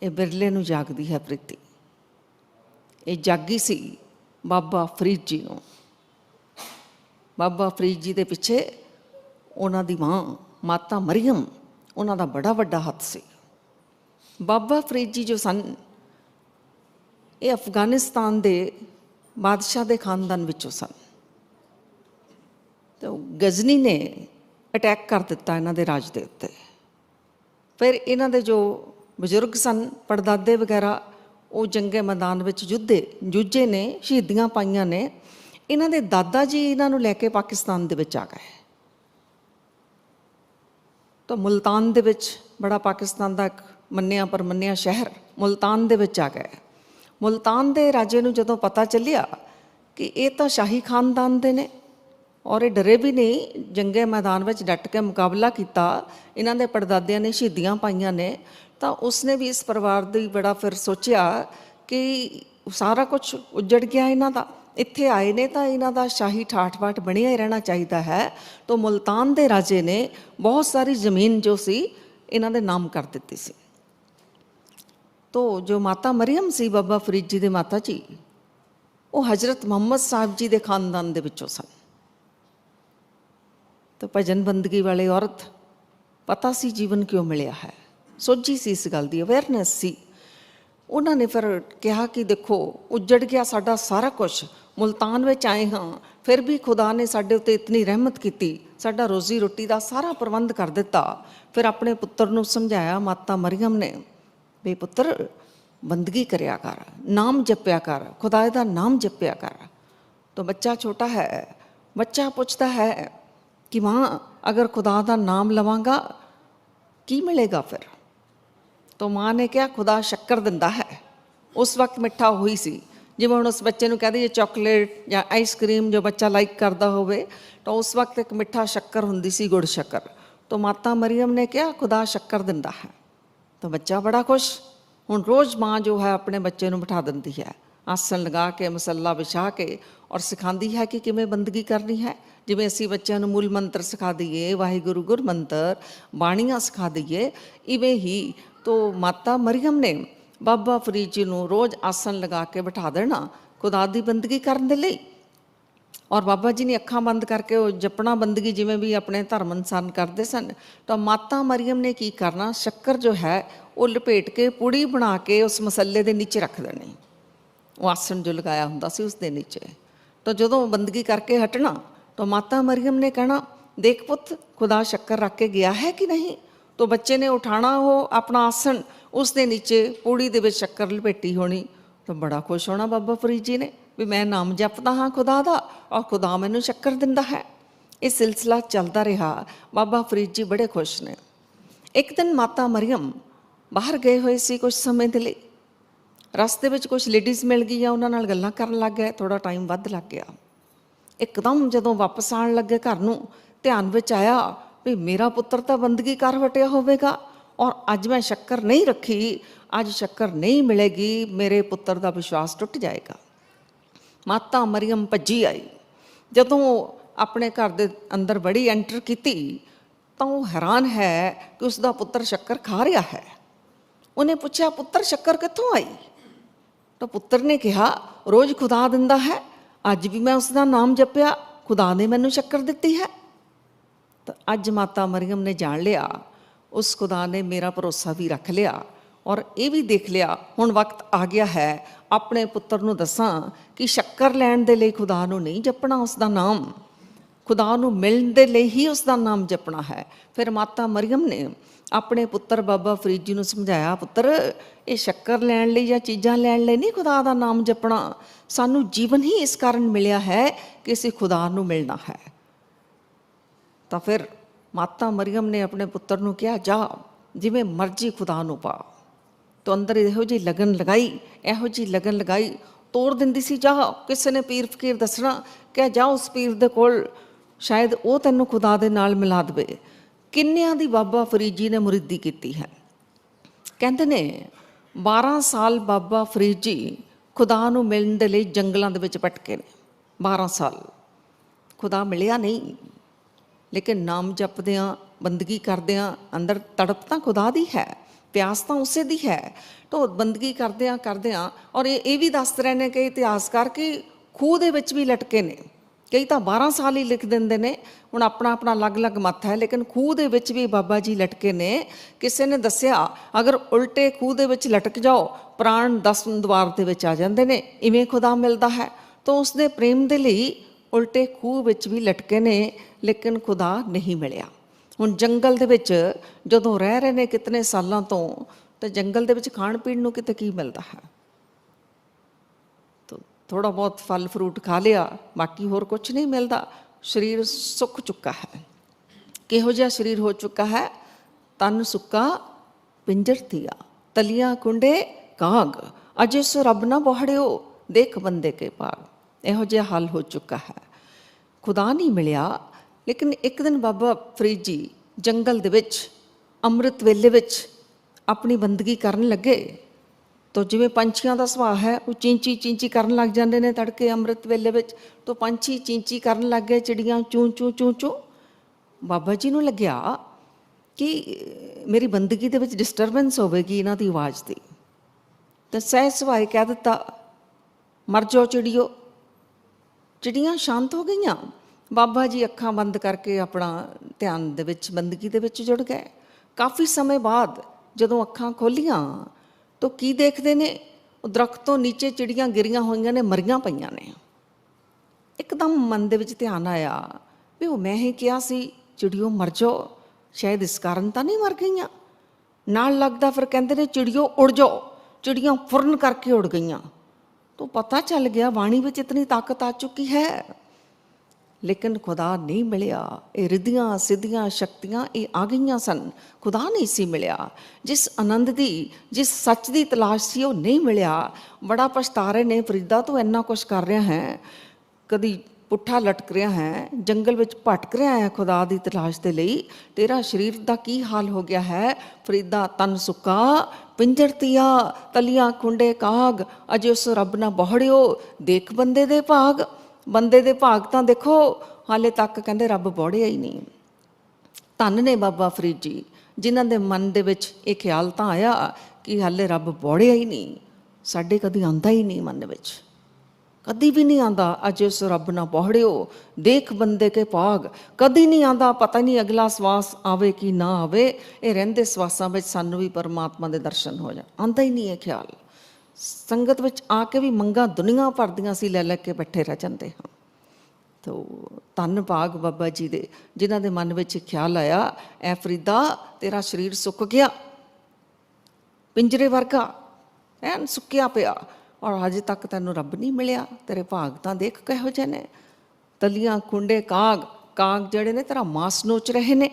ਇਹ ਬਿਰਲੇ ਨੂੰ ਜਾਗਦੀ ਹੈ ਪ੍ਰੀਤੀ। ਇਹ ਜਾਗੀ ਸੀ ਬਾਬਾ ਫਰੀਦ ਜੀ ਨੂੰ। ਬਾਬਾ ਫਰੀਦ ਜੀ ਦੇ ਪਿੱਛੇ ਉਹਨਾਂ ਦੀ ਮਾਂ ਮਾਤਾ ਮਰੀਅਮ, ਉਹਨਾਂ ਦਾ ਬੜਾ ਵੱਡਾ ਹੱਥ ਸੀ। ਬਾਬਾ ਫਰੀਦ ਜੀ ਜੋ ਸਨ, ਇਹ ਅਫਗਾਨਿਸਤਾਨ ਦੇ ਬਾਦਸ਼ਾਹ ਦੇ ਖਾਨਦਾਨ ਵਿੱਚੋਂ ਸਨ। ਤੇ ਗਜ਼ਨੀ ਨੇ ਅਟੈਕ ਕਰ ਦਿੱਤਾ ਇਹਨਾਂ ਦੇ ਰਾਜ ਦੇ ਉੱਤੇ। ਫਿਰ ਇਹਨਾਂ ਦੇ ਜੋ ਬਜ਼ੁਰਗ ਸਨ, ਪੜਦਾਦੇ ਵਗੈਰਾ, ਉਹ ਜੰਗੇ ਮੈਦਾਨ ਵਿੱਚ ਜੂਝੇ ਨੇ, ਸ਼ਹੀਦੀਆਂ ਪਾਈਆਂ ਨੇ। ਇਹਨਾਂ ਦੇ ਦਾਦਾ ਜੀ ਇਹਨਾਂ ਨੂੰ ਲੈ ਕੇ ਪਾਕਿਸਤਾਨ ਦੇ ਵਿੱਚ ਆ ਗਏ। ਤਾਂ ਮੁਲਤਾਨ ਦੇ ਵਿੱਚ, ਬੜਾ ਪਾਕਿਸਤਾਨ ਦਾ ਇੱਕ ਮੰਨਿਆ ਪਰਮੰਨਿਆ ਸ਼ਹਿਰ, ਮੁਲਤਾਨ ਦੇ ਵਿੱਚ ਆ ਗਏ। ਮੁਲਤਾਨ ਦੇ ਰਾਜੇ ਨੂੰ ਜਦੋਂ ਪਤਾ ਚੱਲਿਆ ਕਿ ਇਹ ਤਾਂ ਸ਼ਾਹੀ ਖਾਨਦਾਨ ਦੇ ਨੇ ਔਰ ਇਹ ਡਰੇ ਵੀ ਨਹੀਂ, ਜੰਗੇ ਮੈਦਾਨ ਵਿੱਚ ਡਟ ਕੇ ਮੁਕਾਬਲਾ ਕੀਤਾ, ਇਹਨਾਂ ਦੇ ਪੜਦਾਦਿਆਂ ਨੇ ਸ਼ਹੀਦੀਆਂ ਪਾਈਆਂ ਨੇ, ਤਾਂ ਉਸਨੇ ਵੀ ਇਸ ਪਰਿਵਾਰ ਦੀ ਬੜਾ ਫਿਰ ਸੋਚਿਆ ਕਿ ਸਾਰਾ ਕੁਝ ਉੱਜੜ ਗਿਆ ਇਹਨਾਂ ਦਾ। ਇੱਥੇ ਆਏ ਨੇ ਤਾਂ ਇਹਨਾਂ ਦਾ ਸ਼ਾਹੀ ਠਾਠ-ਬਾਠ ਬਣਿਆ ਹੀ ਰਹਿਣਾ ਚਾਹੀਦਾ ਹੈ। ਤਾਂ ਮੁਲਤਾਨ ਦੇ ਰਾਜੇ ਨੇ ਬਹੁਤ ਸਾਰੀ ਜ਼ਮੀਨ ਜੋ ਸੀ ਇਹਨਾਂ ਦੇ ਨਾਮ ਕਰ ਦਿੱਤੀ ਸੀ। ਤੋ ਜੋ ਮਾਤਾ ਮਰੀਅਮ ਸੀ, ਬਾਬਾ ਫਰੀਦ ਜੀ ਦੇ ਮਾਤਾ ਜੀ, ਉਹ ਹਜ਼ਰਤ ਮੁਹੰਮਦ ਸਾਹਿਬ ਜੀ ਦੇ ਖਾਨਦਾਨ ਦੇ ਵਿੱਚੋਂ ਸਨ। ਤਾਂ ਭਜਨ ਬੰਦਗੀ ਵਾਲੇ ਔਰਤ, ਪਤਾ ਸੀ ਜੀਵਨ ਕਿਉਂ ਮਿਲਿਆ ਹੈ, ਸੋਝੀ ਸੀ ਇਸ ਗੱਲ ਦੀ, ਅਵੇਅਰਨੈਸ ਸੀ। ਉਹਨਾਂ ਨੇ ਫਿਰ ਕਿਹਾ ਕਿ ਦੇਖੋ ਉੱਜੜ ਗਿਆ ਸਾਡਾ ਸਾਰਾ ਕੁਝ, ਮੁਲਤਾਨ ਵਿੱਚ ਆਏ ਹਾਂ, ਫਿਰ ਵੀ ਖੁਦਾ ਨੇ ਸਾਡੇ ਉੱਤੇ ਇਤਨੀ ਰਹਿਮਤ ਕੀਤੀ, ਸਾਡਾ ਰੋਜ਼ੀ ਰੋਟੀ ਦਾ ਸਾਰਾ ਪ੍ਰਬੰਧ ਕਰ ਦਿੱਤਾ। ਫਿਰ ਆਪਣੇ ਪੁੱਤਰ ਨੂੰ ਸਮਝਾਇਆ ਮਾਤਾ ਮਰੀਅਮ ਨੇ, ਵੀ ਪੁੱਤਰ ਬੰਦਗੀ ਕਰਿਆ ਕਰ, ਨਾਮ ਜਪਿਆ ਕਰ, ਖੁਦਾ ਦਾ ਨਾਮ ਜਪਿਆ ਕਰ। ਤਾਂ ਬੱਚਾ ਛੋਟਾ ਹੈ, ਬੱਚਾ ਪੁੱਛਦਾ ਹੈ ਕਿ ਮਾਂ ਅਗਰ ਖੁਦਾ ਦਾ ਨਾਮ ਲਵਾਂਗਾ ਕੀ ਮਿਲੇਗਾ ਫਿਰ? ਤਾਂ ਮਾਂ ਨੇ ਕਿਹਾ ਖੁਦਾ ਸ਼ੱਕਰ ਦਿੰਦਾ ਹੈ। ਉਸ ਵਕਤ ਮਿੱਠਾ ਹੋਈ ਸੀ, ਜਿਵੇਂ ਹੁਣ ਉਸ ਬੱਚੇ ਨੂੰ ਕਹਿ ਦਈਏ ਚਾਕਲੇਟ ਜਾਂ ਆਈਸਕ੍ਰੀਮ ਜੋ ਬੱਚਾ ਲਾਈਕ ਕਰਦਾ ਹੋਵੇ, ਤਾਂ ਉਸ ਵਕਤ ਇੱਕ ਮਿੱਠਾ ਸ਼ੱਕਰ ਹੁੰਦੀ ਸੀ, ਗੁੜ ਸ਼ੱਕਰ। ਤਾਂ ਮਾਤਾ ਮਰੀਅਮ ਨੇ ਕਿਹਾ ਖੁਦਾ ਸ਼ੱਕਰ ਦਿੰਦਾ ਹੈ। ਤਾਂ ਬੱਚਾ ਬੜਾ ਖੁਸ਼। ਹੁਣ ਰੋਜ਼ ਮਾਂ ਜੋ ਹੈ ਆਪਣੇ ਬੱਚੇ ਨੂੰ ਬਿਠਾ ਦਿੰਦੀ ਹੈ, ਆਸਣ ਲਗਾ ਕੇ, ਮਸੱਲਾ ਵਿਛਾ ਕੇ, ਔਰ ਸਿਖਾਉਂਦੀ ਹੈ ਕਿ ਕਿਵੇਂ ਬੰਦਗੀ ਕਰਨੀ ਹੈ। ਜਿਵੇਂ ਅਸੀਂ ਬੱਚਿਆਂ ਨੂੰ ਮੂਲ ਮੰਤਰ ਸਿਖਾ ਦਈਏ, ਵਾਹਿਗੁਰੂ ਗੁਰ ਮੰਤਰ, ਬਾਣੀਆਂ ਸਿਖਾ ਦਈਏ, ਇਵੇਂ ਹੀ ਤੋਂ ਮਾਤਾ ਮਰੀਅਮ ਨੇ ਬਾਬਾ ਫਰੀਦ ਜੀ ਨੂੰ ਰੋਜ਼ ਆਸਣ ਲਗਾ ਕੇ ਬਿਠਾ ਦੇਣਾ ਖੁਦਾ ਦੀ ਬੰਦਗੀ ਕਰਨ ਦੇ ਲਈ। ਔਰ ਬਾਬਾ ਜੀ ਨੇ ਅੱਖਾਂ ਬੰਦ ਕਰਕੇ ਉਹ ਜਪਣਾ ਬੰਦਗੀ ਜਿਵੇਂ ਵੀ ਆਪਣੇ ਧਰਮ ਅਨੁਸਾਰ ਕਰਦੇ ਸਨ। ਤਾਂ ਮਾਤਾ ਮਰੀਅਮ ਨੇ ਕੀ ਕਰਨਾ, ਸ਼ੱਕਰ ਜੋ ਹੈ ਉਹ ਲਪੇਟ ਕੇ ਪੂੜੀ ਬਣਾ ਕੇ ਉਸ ਮਸੱਲੇ ਦੇ ਨੀਚੇ ਰੱਖ ਦੇਣੀ। ਉਹ ਆਸਣ ਜੋ ਲਗਾਇਆ ਹੁੰਦਾ ਸੀ ਉਸ ਦੇ ਨੀਚੇ। ਤਾਂ ਜਦੋਂ ਬੰਦਗੀ ਕਰਕੇ ਹਟਣਾ ਤਾਂ ਮਾਤਾ ਮਰੀਅਮ ਨੇ ਕਹਿਣਾ, ਦੇਖ ਪੁੱਤ ਖੁਦਾ ਸ਼ੱਕਰ ਰੱਖ ਕੇ ਗਿਆ ਹੈ ਕਿ ਨਹੀਂ? ਤਾਂ ਬੱਚੇ ਨੇ ਉਠਾਣਾ ਉਹ ਆਪਣਾ ਆਸਣ, ਉਸ ਦੇ ਨੀਚੇ ਪੂੜੀ ਦੇ ਵਿੱਚ ਸ਼ੱਕਰ ਲਪੇਟੀ ਹੋਣੀ। ਤਾਂ ਬੜਾ ਖੁਸ਼ ਹੋਣਾ ਬਾਬਾ ਫਰੀਦ ਜੀ ਨੇ ਵੀ ਮੈਂ ਨਾਮ ਜਪਦਾ ਹਾਂ ਖੁਦਾ ਦਾ ਔਰ ਖੁਦਾ ਮੈਨੂੰ ਸ਼ੱਕਰ ਦਿੰਦਾ ਹੈ। ਇਹ ਸਿਲਸਿਲਾ ਚੱਲਦਾ ਰਿਹਾ। ਬਾਬਾ ਫਰੀਦ ਜੀ ਬੜੇ ਖੁਸ਼ ਨੇ। ਇੱਕ ਦਿਨ ਮਾਤਾ ਮਰੀਅਮ ਬਾਹਰ ਗਏ ਹੋਏ ਸੀ ਕੁਝ ਸਮੇਂ ਦੇ ਲਈ। ਰਸਤੇ ਵਿੱਚ ਕੁਝ ਲੇਡੀਜ਼ ਮਿਲ ਗਈਆਂ, ਉਹਨਾਂ ਨਾਲ ਗੱਲਾਂ ਕਰਨ ਲੱਗ ਗਏ, ਥੋੜ੍ਹਾ ਟਾਈਮ ਵੱਧ ਲੱਗ ਗਿਆ। ਇੱਕਦਮ ਜਦੋਂ ਵਾਪਸ ਆਉਣ ਲੱਗੇ ਘਰ ਨੂੰ, ਧਿਆਨ ਵਿੱਚ ਆਇਆ ਵੀ ਮੇਰਾ ਪੁੱਤਰ ਤਾਂ ਬੰਦਗੀ ਕਰ ਵਟਿਆ ਹੋਵੇਗਾ ਔਰ ਅੱਜ ਮੈਂ ਸ਼ੱਕਰ ਨਹੀਂ ਰੱਖੀ, ਅੱਜ ਸ਼ੱਕਰ ਨਹੀਂ ਮਿਲੇਗੀ, ਮੇਰੇ ਪੁੱਤਰ ਦਾ ਵਿਸ਼ਵਾਸ ਟੁੱਟ ਜਾਏਗਾ। ਮਾਤਾ ਮਰੀਅਮ ਭੱਜੀ ਆਈ। ਜਦੋਂ ਆਪਣੇ ਘਰ ਦੇ ਅੰਦਰ ਬੜੀ ਐਂਟਰ ਕੀਤੀ ਤਾਂ ਉਹ ਹੈਰਾਨ ਹੈ ਕਿ ਉਸ ਦਾ ਪੁੱਤਰ ਸ਼ੱਕਰ ਖਾ ਰਿਹਾ ਹੈ। ਉਹਨੇ ਪੁੱਛਿਆ, ਪੁੱਤਰ ਸ਼ੱਕਰ ਕਿੱਥੋਂ ਆਈ? ਤਾਂ ਪੁੱਤਰ ਨੇ ਕਿਹਾ, ਰੋਜ਼ ਖੁਦਾ ਦਿੰਦਾ ਹੈ, ਅੱਜ ਵੀ ਮੈਂ ਉਸ ਦਾ ਨਾਮ ਜਪਿਆ, ਖੁਦਾ ਨੇ ਮੈਨੂੰ ਸ਼ੱਕਰ ਦਿੱਤੀ ਹੈ। ਤਾਂ ਅੱਜ ਮਾਤਾ ਮਰੀਅਮ ਨੇ ਜਾਣ ਲਿਆ ਉਸ ਖੁਦਾ ਨੇ ਮੇਰਾ ਭਰੋਸਾ ਵੀ ਰੱਖ ਲਿਆ ਔਰ ਇਹ ਵੀ ਦੇਖ ਲਿਆ ਹੁਣ ਵਕਤ ਆ ਗਿਆ ਹੈ ਆਪਣੇ ਪੁੱਤਰ ਨੂੰ ਦੱਸਾਂ ਕਿ ਸ਼ੱਕਰ ਲੈਣ ਦੇ ਲਈ ਖੁਦਾ ਨੂੰ ਨਹੀਂ ਜਪਣਾ ਉਸ ਦਾ ਨਾਮ, ਖੁਦਾ ਨੂੰ ਮਿਲਣ ਦੇ ਲਈ ਹੀ ਉਸ ਦਾ ਨਾਮ ਜਪਣਾ ਹੈ। ਫਿਰ ਮਾਤਾ ਮਰੀਅਮ ਨੇ ਆਪਣੇ ਪੁੱਤਰ ਬਾਬਾ ਫਰੀਦ ਜੀ ਨੂੰ ਸਮਝਾਇਆ, ਪੁੱਤਰ ਇਹ ਸ਼ੱਕਰ ਲੈਣ ਲਈ ਜਾਂ ਚੀਜ਼ਾਂ ਲੈਣ ਲਈ ਨਹੀਂ ਖੁਦਾ ਦਾ ਨਾਮ ਜਪਣਾ, ਸਾਨੂੰ ਜੀਵਨ ਹੀ ਇਸ ਕਾਰਨ ਮਿਲਿਆ ਹੈ ਕਿ ਅਸੀਂ ਖੁਦਾ ਨੂੰ ਮਿਲਣਾ ਹੈ। ਤਾਂ ਫਿਰ ਮਾਤਾ ਮਰੀਅਮ ਨੇ ਆਪਣੇ ਪੁੱਤਰ ਨੂੰ ਕਿਹਾ, ਜਾ ਜਿਵੇਂ ਮਰਜ਼ੀ ਖੁਦਾ ਨੂੰ ਪਾ। ਤਾਂ ਅੰਦਰ ਇਹੋ ਜਿਹੀ ਲਗਨ ਲਗਾਈ, ਇਹੋ ਜਿਹੀ ਲਗਨ ਲਗਾਈ, ਤੋੜ ਦਿੰਦੀ ਸੀ, ਜਾ ਕਿਸੇ ਨੇ ਪੀਰ ਫਕੀਰ ਦੱਸਣਾ, ਕਿ ਜਾ ਉਸ ਪੀਰ ਦੇ ਕੋਲ, ਸ਼ਾਇਦ ਉਹ ਤੈਨੂੰ ਖੁਦਾ ਦੇ ਨਾਲ ਮਿਲਾ ਦੇਵੇ। ਕਿੰਨਿਆਂ ਦੀ ਬਾਬਾ ਫਰੀਦ ਜੀ ਨੇ ਮੁਰੀਦੀ ਕੀਤੀ ਹੈ। ਕਹਿੰਦੇ ਨੇ 12 ਸਾਲ ਬਾਬਾ ਫਰੀਦ ਜੀ ਖੁਦਾ ਨੂੰ ਮਿਲਣ ਦੇ ਲਈ ਜੰਗਲਾਂ ਦੇ ਵਿੱਚ ਭਟਕੇ ਨੇ। 12 ਸਾਲ ਖੁਦਾ ਮਿਲਿਆ ਨਹੀਂ, ਲੇਕਿਨ ਨਾਮ ਜਪਦਿਆਂ, ਬੰਦਗੀ ਕਰਦਿਆਂ ਅੰਦਰ ਤੜਪ ਤਾਂ ਖੁਦਾ ਦੀ ਹੈ। ਪਿਆਸ ਤਾਂ ਉਸੇ ਦੀ ਹੈ। तो बंदगी करदियां और ये भी दसते रहे ने कई इतिहासकार कि खूह दे विच भी लटके ने, कई तो 12 साल ही लिख देंदे ने, हुण अपना अपना अलग अलग मत है, लेकिन खूह दे विच भी बाबा जी लटके ने। किसी ने दसिया अगर उल्टे खूह दे विच लटक जाओ प्राण 10 द्वार दे विच आ जांदे ने, इवें खुदा मिलदा है। तो उसदे प्रेम दे लई उल्टे खूह विच भी लटके ने, लेकिन खुदा नहीं मिलिया। हुण जंगल दे विच जदों रह रहे ने कितने सालों तो, तो जंगल दे विच खाण पीण नूं किते की मिलदा है, तो थोड़ा बहुत फल फ्रूट खा लिया, बाकी होर कुछ नहीं मिलता। शरीर सुक चुका है। किहो जिहा शरीर हो चुका है? तन सुक्का पिंजर थिया, तलियां कुंडे काग, अजे सो रब ना बोहड़ियो, देख बंदे के पाग। इहो जिहा हाल हो चुका है। खुदा नहीं मिलिया। लेकिन एक दिन बाबा फरीद जी जंगल दे विच अमृत वेले विच अपनी बंदगी करन लगे, तो जिवें पंछियां दा सुभाव है, वो चींची चींची करन लग जांदे ने तड़के अमृत वेले विच, तो पंछी चींची करन लग गए, चिड़ियां चूं चूं चूं चूं। बाबा जी नूं लग्या कि मेरी बंदगी दे विच डिस्टरबेंस होवेगी इन्हां दी आवाज़ दी, तो सहज सुभाए कह दिता मर जाओ चिड़ियो। चिड़ियां शांत हो गईयां। बाबा जी अखां बंद करके अपना ध्यान दे विच बंदगी दे विच जुड़ गए। काफ़ी समय बाद जदों अखां खोलियां तो की देखते ने, दरख्त तो नीचे चिड़ियां गिरियां होईयां ने, मरियां पईयां ने। एकदम मन दे विच ध्यान आया भी वो मैं ही कहा सी चिड़ियो मर जाओ, शायद इस कारण तो नहीं मर गईयां। नाल लगदा फिर कहंदे ने चिड़ियो उड़ जाओ, चिड़ियां फुरन करके उड़ गईयां। तो पता चल गया वाणी विच इतनी ताकत आ चुकी है। लेकिन खुदा नहीं मिलिया। ये रिद्धियां सिद्धियां शक्तियां ये आ गईयां सन, खुदा नहीं सी मिलिया। जिस आनंद दी, जिस सच दी तलाश सी वो नहीं मिलिया। बड़ा पछता रहे ने फरीदा, तो इन्ना कुछ कर रहा है, कदी पुट्ठा लटक रहा है, जंगल विच भटक रहा है खुदा दी तलाश दे लई, तेरा शरीर दा की हाल हो गया है फरीदा। तन सुक्का पिंजर तिया, तलियां खुंडे काग, अजे उस रब ना बोहड़ियो, देख बंदे दे भाग। बंदे दे भाग तां देखो हाले तक कहंदे रब बोहड़िया ही नहीं। धन ने बाबा फरीद जी जिन्हां दे मन दे विच ये ख्याल तां आया कि हाले रब बोहड़िया ही नहीं। साडे कदी आंदा ही नहीं मन विच, कदी भी नहीं आंदा अजे उस रब ना बोहड़ियो, देख बंदे के भाग। कदी नहीं आंदा, पता नहीं अगला सवास आवे कि ना आवे, ये रहिंदे सवासां विच सानूं भी परमात्मा दे दर्शन हो जाण। आंदा ही नहीं है ख्याल। संगत विच आके भी मंगा दुनिया भर दियां असीं लै के बैठे रह जांदे हां। तो धन भाग बाबा जी दे जिन्हां दे मन विच ख्याल आया, ऐ फरीदा तेरा शरीर सुक गया, पिंजरे वर्गा ऐन सुक्या पिया, और अजे तक तैनूं रब नहीं मिलिया। तेरे भाग तां देख किहो जिहे ने। तलियां खुंडे काग, काग जिहड़े ने तेरा मांस नोच रहे ने।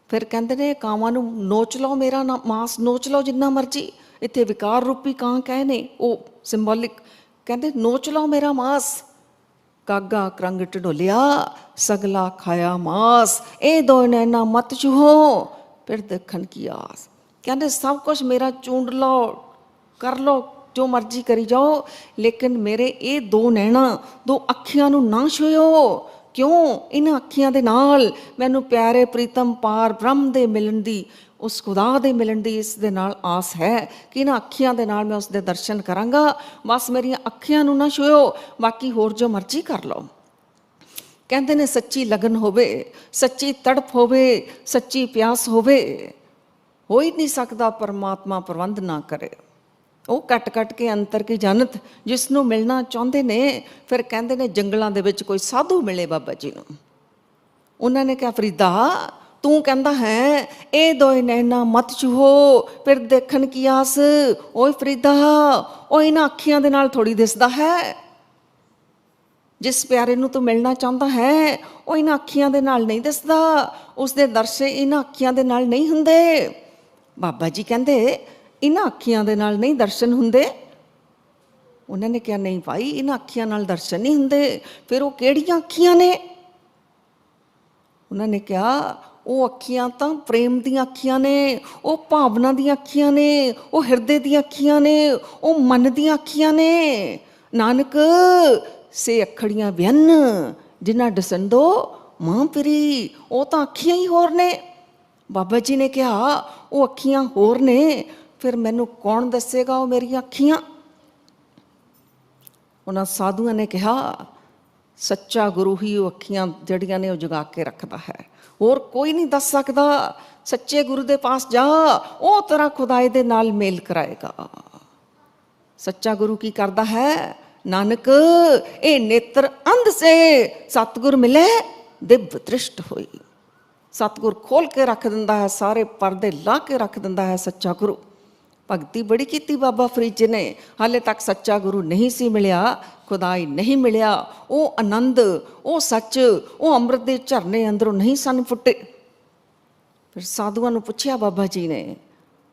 फिर कहते ने कावां नूं नोच लो, मेरा ना मांस नोच लो जिन्ना मर्जी। इत्थे विकार रूपी कां कहे ने, वो सिंबॉलिक कहते नोच लो मेरा मांस। कागा करंग ढडोलिया, सगला खाया मांस, ए दो नैना मत चूहो, फिर देखन की आस। कहते सब कुछ मेरा चूंड लो, कर लो जो मर्जी करी जाओ, लेकिन मेरे ये दो नैना, दो अखियां नूं ना छुओ। क्यों? इन्हां अखियां दे नाल मैनूं प्यारे प्रीतम पार ब्रह्म दे मिलन दी, उस खुदा दे मिलन दी इस दे नाल आस है कि इन्हां अखियां दे नाल मैं उसदे दर्शन करांगा। बस मेरियां अखियां नूं ना छुओ, बाकी होर जो मर्जी कर लो। कहते ने सच्ची लगन होवे, सच्ची तड़प होवे, सच्ची प्यास होवे, हो ही नहीं सकता परमात्मा प्रबंध ना करे। वो कट कट के अंतर की जानत जिसनों मिलना चाहते ने। फिर कहते ने जंगलों के विच कोई साधु मिले बाबा जी नूं। उन्होंने कहा फरीदा तू कहता है ए दोए नैना मत चूहो, फिर देखन की आस। ओए फरीदा, ओ इन्हां अखियां दे नाल थोड़ी दिसदा है। जिस प्यारे नूं तू मिलना चाहता है वो इन्हां अखियां दे नाल नहीं दिसदा, उसदे दर्शन इन्हां अखियां दे नाल नहीं हुंदे। बाबा जी कहते इन्हां अखियां दे नाल नहीं दर्शन हुंदे। उन्होंने कहा नहीं भाई, इन्हां अखियां नाल दर्शन नहीं हुंदे। फिर वो किहड़ियां अखियां ने? उन्होंने कहा वो अखियां तां प्रेम दी अखियां ने, वो भावना दी अखियां ने, वो हिरदे दी अखियां ने, वो मन दी अखियां ने। नानक से अखड़ियां व्यन जिन्हां डसन दो मां पिरी, वो तां अखियां ही होर ने। ਬਾਬਾ ਜੀ ਨੇ ਕਿਹਾ ਉਹ ਅੱਖੀਆਂ ਹੋਰ ਨੇ, ਫਿਰ ਮੈਨੂੰ ਕੌਣ ਦੱਸੇਗਾ ਉਹ ਮੇਰੀਆਂ ਅੱਖੀਆਂ। ਉਹਨਾਂ ਸਾਧੂਆਂ ਨੇ ਕਿਹਾ ਸੱਚਾ ਗੁਰੂ ਹੀ ਉਹ ਅੱਖੀਆਂ ਜਿਹੜੀਆਂ ਨੇ ਉਹ ਜਗਾ ਕੇ ਰੱਖਦਾ ਹੈ, ਹੋਰ ਕੋਈ ਨਹੀਂ ਦੱਸ ਸਕਦਾ। ਸੱਚੇ ਗੁਰੂ ਦੇ ਪਾਸ ਜਾ, ਉਹ ਤੇਰਾ ਖੁਦਾਏ ਦੇ ਨਾਲ ਮੇਲ ਕਰਾਏਗਾ। ਸੱਚਾ ਗੁਰੂ ਕੀ ਕਰਦਾ ਹੈ? ਨਾਨਕ ਇਹ ਨੇਤਰ ਅੰਧ ਸੇ ਸਤਿਗੁਰ ਮਿਲੇ ਦਿਵ ਦ੍ਰਿਸ਼ਟ ਹੋਈ। ਸਤਿਗੁਰ ਖੋਲ ਕੇ ਰੱਖ ਦਿੰਦਾ ਹੈ, ਸਾਰੇ ਪਰਦੇ ਲਾ ਕੇ ਰੱਖ ਦਿੰਦਾ ਹੈ ਸੱਚਾ ਗੁਰੂ। ਭਗਤੀ ਬੜੀ ਕੀਤੀ ਬਾਬਾ ਫਰੀਦ ਜੀ ਨੇ, ਹਾਲੇ ਤੱਕ ਸੱਚਾ ਗੁਰੂ ਨਹੀਂ ਸੀ ਮਿਲਿਆ, ਖੁਦਾਈ ਨਹੀਂ ਮਿਲਿਆ। ਉਹ ਆਨੰਦ, ਉਹ ਸੱਚ, ਉਹ ਅੰਮ੍ਰਿਤ ਦੇ ਝਰਨੇ ਅੰਦਰੋਂ ਨਹੀਂ ਸਨ ਫੁੱਟੇ। ਫਿਰ ਸਾਧੂਆਂ ਨੂੰ ਪੁੱਛਿਆ ਬਾਬਾ ਜੀ ਨੇ,